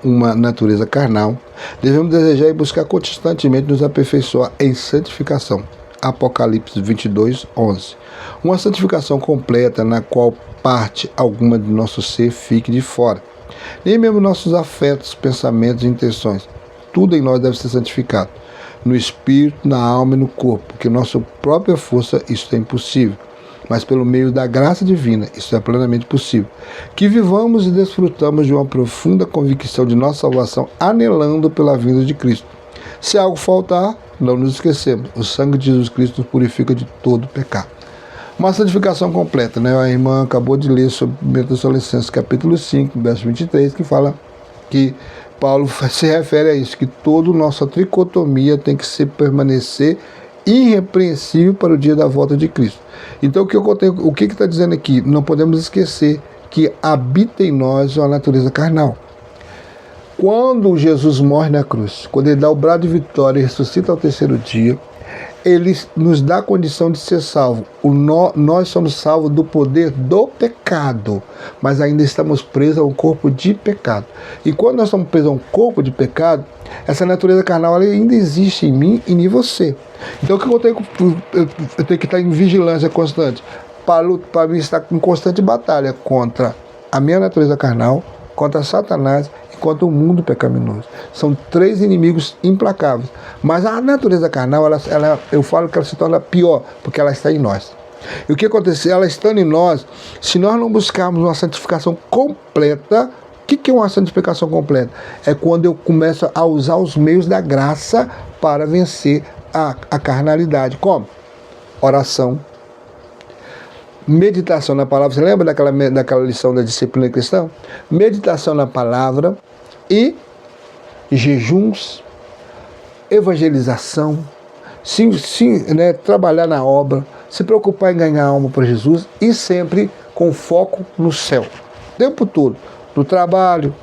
uma natureza carnal, devemos desejar e buscar constantemente nos aperfeiçoar em santificação. Apocalipse 22, 11. Uma santificação completa na qual parte alguma de nosso ser fique de fora. Nem mesmo nossos afetos, pensamentos e intenções. Tudo em nós deve ser santificado. No espírito, na alma e no corpo, porque nossa própria força isso é impossível. Mas pelo meio da graça divina, isso é plenamente possível. Que vivamos e desfrutamos de uma profunda convicção de nossa salvação, anelando pela vinda de Cristo. Se algo faltar, não nos esquecemos. O sangue de Jesus Cristo nos purifica de todo pecado. Uma santificação completa, né? A irmã acabou de ler sobre 1 Tessalonicenses capítulo 5, verso 23, que fala que Paulo se refere a isso, que toda nossa tricotomia tem que permanecer irrepreensível para o dia da volta de Cristo. Então o que está dizendo aqui? Não podemos esquecer que habita em nós uma natureza carnal. quando Jesus morre na cruz, quando ele dá o brado de vitória e ressuscita ao terceiro dia, ele nos dá a condição de ser salvo. Nós somos salvos do poder do pecado, mas ainda estamos presos a um corpo de pecado. E quando nós estamos presos a um corpo de pecado, essa natureza carnal ela ainda existe em mim e em você. Então o que eu tenho que estar em vigilância constante para mim estar em constante batalha contra a minha natureza carnal, contra Satanás e contra o mundo pecaminoso. São três inimigos implacáveis. Mas a natureza carnal, eu falo que ela se torna pior, porque ela está em nós. E o que acontece? Ela estando em nós, se nós não buscarmos uma santificação completa, o que é uma santificação completa? É quando eu começo a usar os meios da graça para vencer a carnalidade. Como? Oração, meditação na palavra. Você lembra daquela lição da disciplina cristã? Meditação na palavra e jejuns, evangelização, trabalhar na obra, se preocupar em ganhar alma para Jesus e sempre com foco no céu. O tempo todo. No trabalho,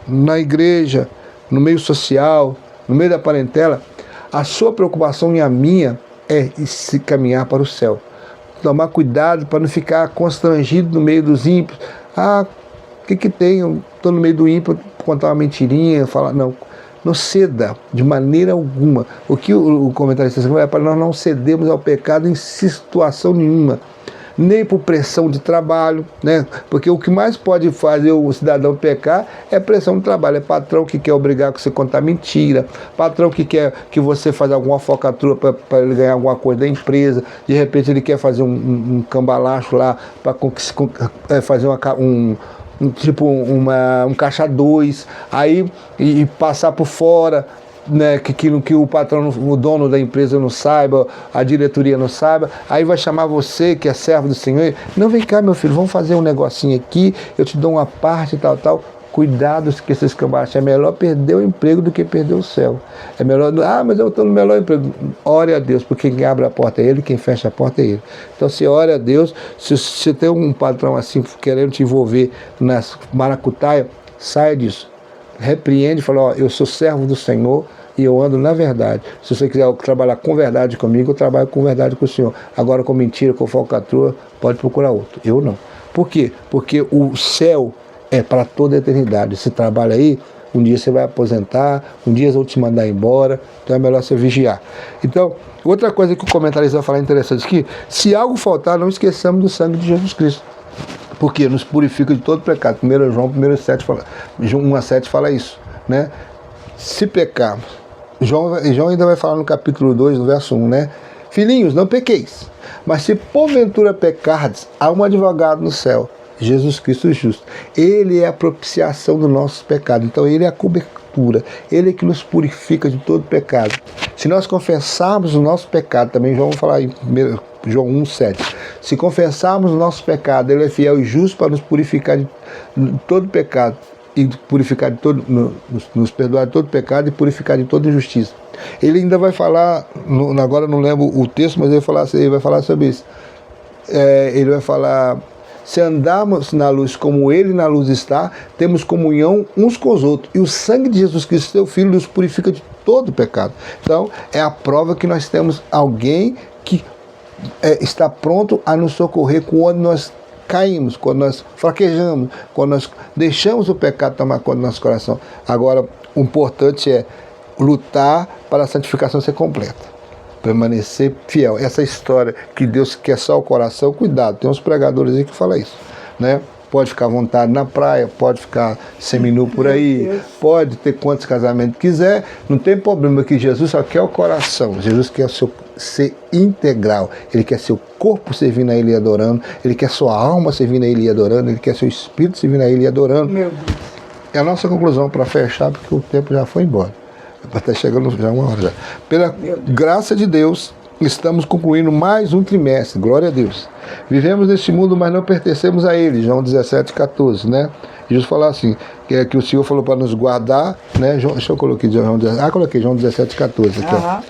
na igreja, no meio social, no meio da parentela. A sua preocupação e a minha é se caminhar para o céu. Tomar cuidado para não ficar constrangido no meio dos ímpios. O que tem? Eu estou no meio do ímpio, contar uma mentirinha, falar. Não ceda de maneira alguma. O que o comentarista é para nós não cedermos ao pecado em situação nenhuma. Nem por pressão de trabalho, né? Porque o que mais pode fazer o cidadão pecar é pressão de trabalho. É patrão que quer obrigar que você contar mentira, patrão que quer que você faça alguma focatrua para ele ganhar alguma coisa da empresa, de repente ele quer fazer um cambalacho lá para fazer um caixa 2, aí e passar por fora, né, que o patrão, o dono da empresa não saiba, a diretoria não saiba, aí vai chamar você, que é servo do Senhor, não, vem cá meu filho, vamos fazer um negocinho aqui, eu te dou uma parte, tal, cuidado que esses cambachos, é melhor perder o emprego do que perder o céu, é melhor, mas eu estou no melhor emprego, ore a Deus, porque quem abre a porta é Ele, quem fecha a porta é Ele, então se ore a Deus, se tem um patrão assim, querendo te envolver nas maracutaia, saia disso, repreende e fala, eu sou servo do Senhor e eu ando na verdade. Se você quiser trabalhar com verdade comigo, eu trabalho com verdade com o Senhor. Agora com mentira, com falcatrua, pode procurar outro. Eu não. Por quê? Porque o céu é para toda a eternidade. Esse trabalho aí, um dia você vai aposentar, um dia eles vão te mandar embora, então é melhor você vigiar. Então, outra coisa que o comentarista vai falar interessante aqui, se algo faltar, não esqueçamos do sangue de Jesus Cristo. Porque nos purifica de todo pecado. 1 João 1,7 fala isso, né? Se pecarmos, João ainda vai falar no capítulo 2, no verso 1, né? Filhinhos, não pequeis, mas se porventura pecardes, há um advogado no céu, Jesus Cristo justo. Ele é a propiciação do nosso pecado. Então ele é a cobertura, ele é que nos purifica de todo pecado. Se nós confessarmos o nosso pecado, também João vai falar em João 1,7. Se confessarmos o nosso pecado, ele é fiel e justo para nos purificar de todo pecado e purificar de todo, nos perdoar de todo pecado e purificar de toda injustiça. Ele ainda vai falar, agora não lembro o texto, mas ele vai falar sobre isso. Ele vai falar, se andarmos na luz como ele na luz está, temos comunhão uns com os outros. E o sangue de Jesus Cristo, seu Filho, nos purifica de todo pecado. Então, é a prova que nós temos alguém que está pronto a nos socorrer quando nós caímos, quando nós fraquejamos, quando nós deixamos o pecado tomar conta do nosso coração. Agora, o importante é lutar para a santificação ser completa, permanecer fiel. Essa história que Deus quer só o coração, cuidado, tem uns pregadores aí que falam isso, né? Pode ficar à vontade na praia, pode ficar seminu por aí, pode ter quantos casamentos quiser, não tem problema, que Jesus só quer o coração, Jesus quer ser integral, Ele quer seu corpo servindo a Ele e adorando, Ele quer sua alma servindo a Ele e adorando, Ele quer seu espírito servindo a Ele e adorando. Meu Deus. É a nossa conclusão para fechar, porque o tempo já foi embora, está chegando já uma hora já. Pela graça de Deus, estamos concluindo mais um trimestre, glória a Deus. Vivemos neste mundo, mas não pertencemos a ele, João 17,14, né? Jesus falou assim, que o Senhor falou para nos guardar, né? Deixa eu colocar João 17, coloquei João 17,14 aqui, ó.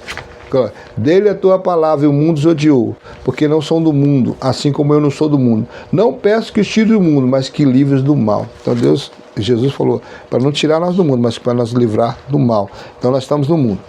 Dele a tua palavra e o mundo os odiou, porque não são do mundo, assim como eu não sou do mundo. Não peço que os tire do mundo, mas que livres do mal. Então Deus Jesus falou para não tirar nós do mundo, mas para nos livrar do mal. Então nós estamos no mundo.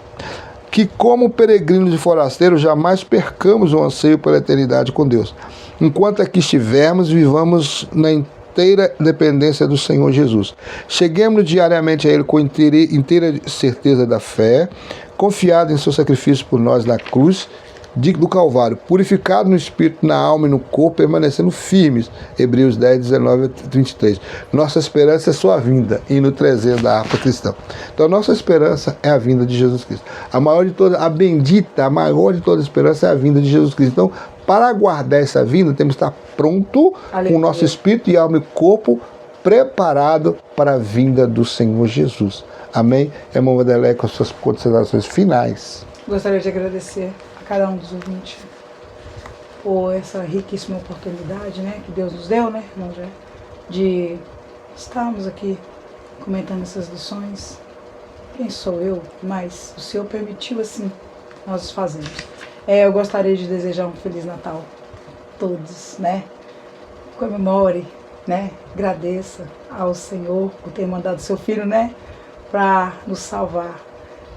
Que como peregrinos e forasteiros jamais percamos o anseio pela eternidade com Deus. Enquanto aqui estivermos, vivamos na inteira dependência do Senhor Jesus. Cheguemos diariamente a Ele com inteira certeza da fé, confiado em seu sacrifício por nós na cruz do Calvário, purificado no espírito, na alma e no corpo, permanecendo firmes. Hebreus 10, 19 a 23. Nossa esperança é sua vinda, hino 300 da harpa cristã. Então, nossa esperança é a vinda de Jesus Cristo. A maior de todas, a bendita, a maior de toda esperança é a vinda de Jesus Cristo. Então, para aguardar essa vinda, temos que estar pronto com o nosso espírito e alma e corpo preparado para a vinda do Senhor Jesus. Amém? Irmão Vanderlei, com as suas considerações finais. Gostaria de agradecer a cada um dos ouvintes por essa riquíssima oportunidade, né, que Deus nos deu, né, irmão Jé, de estarmos aqui comentando essas lições. Quem sou eu? Mas o Senhor permitiu, assim, nós fazemos. Eu gostaria de desejar um Feliz Natal a todos, né? Comemore, né? Agradeça ao Senhor por ter mandado seu Filho, né, para nos salvar.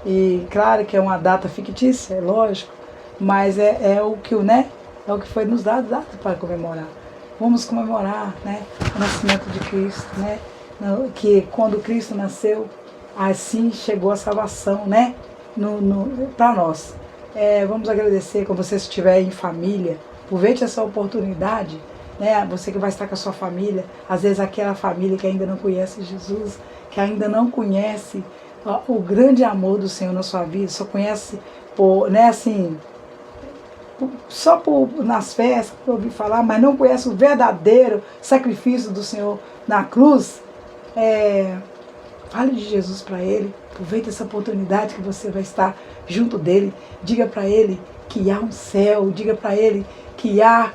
E claro que é uma data fictícia, é lógico, mas é o que, né, é o que foi nos dado para comemorar. Vamos comemorar, né, o nascimento de Cristo, né, que quando Cristo nasceu, assim chegou a salvação, né, para nós. Vamos agradecer quando você estiver em família, aproveite essa oportunidade, né, você que vai estar com a sua família, às vezes aquela família que ainda não conhece Jesus, que ainda não conhece o grande amor do Senhor na sua vida, só conhece por, né, assim, só nas festas, por ouvir falar, mas não conhece o verdadeiro sacrifício do Senhor na cruz. Fale de Jesus para ele, aproveite essa oportunidade que você vai estar junto dele, diga para ele que há um céu, diga para ele que há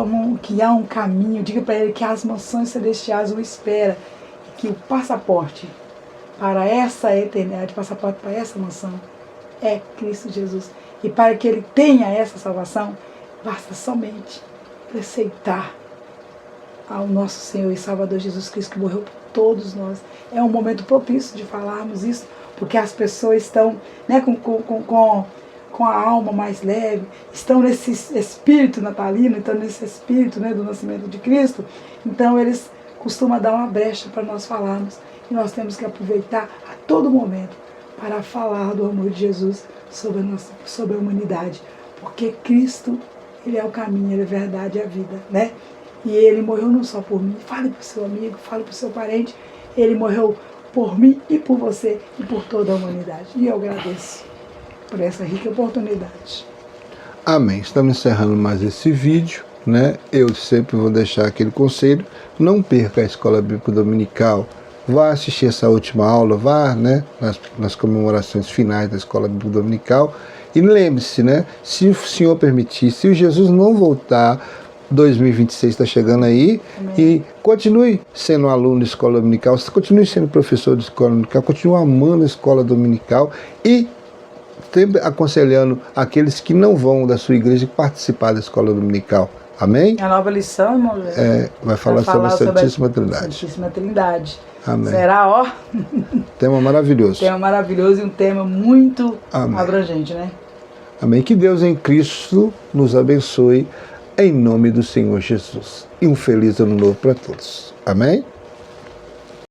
um caminho, diga para ele que as mansões celestiais o esperam, e que o passaporte para essa eternidade, passaporte para essa mansão é Cristo Jesus. E para que ele tenha essa salvação, basta somente aceitar ao nosso Senhor e Salvador Jesus Cristo, que morreu por todos nós. É um momento propício de falarmos isso, porque as pessoas estão, né, com a alma mais leve, estão nesse espírito natalino, estão nesse espírito, né, do nascimento de Cristo. Então eles costumam dar uma brecha para nós falarmos. E nós temos que aproveitar a todo momento para falar do amor de Jesus sobre a humanidade. Porque Cristo, ele é o caminho, ele é a verdade e a vida, né? E ele morreu não só por mim. Fale para o seu amigo, fale para o seu parente. Ele morreu por mim e por você e por toda a humanidade. E eu agradeço por essa rica oportunidade. Amém. Estamos encerrando mais esse vídeo, né? Eu sempre vou deixar aquele conselho: não perca a Escola Bíblica Dominical. Vá assistir essa última aula, vá, né, nas comemorações finais da Escola Bíblica Dominical. E lembre-se, né, se o Senhor permitir, se o Jesus não voltar, 2026 está chegando aí. Amém. E continue sendo aluno de escola dominical, continue sendo professor de escola dominical, continue amando a escola dominical e sempre aconselhando aqueles que não vão da sua igreja participar da escola dominical. Amém? A nova lição, irmão, vai falar sobre a Santíssima Trindade. Santíssima Trindade. Amém. Será, ó? Tema maravilhoso. Tema maravilhoso e um tema muito Amém. Abrangente, né? Amém. Que Deus em Cristo nos abençoe, em nome do Senhor Jesus. E um feliz ano novo para todos. Amém?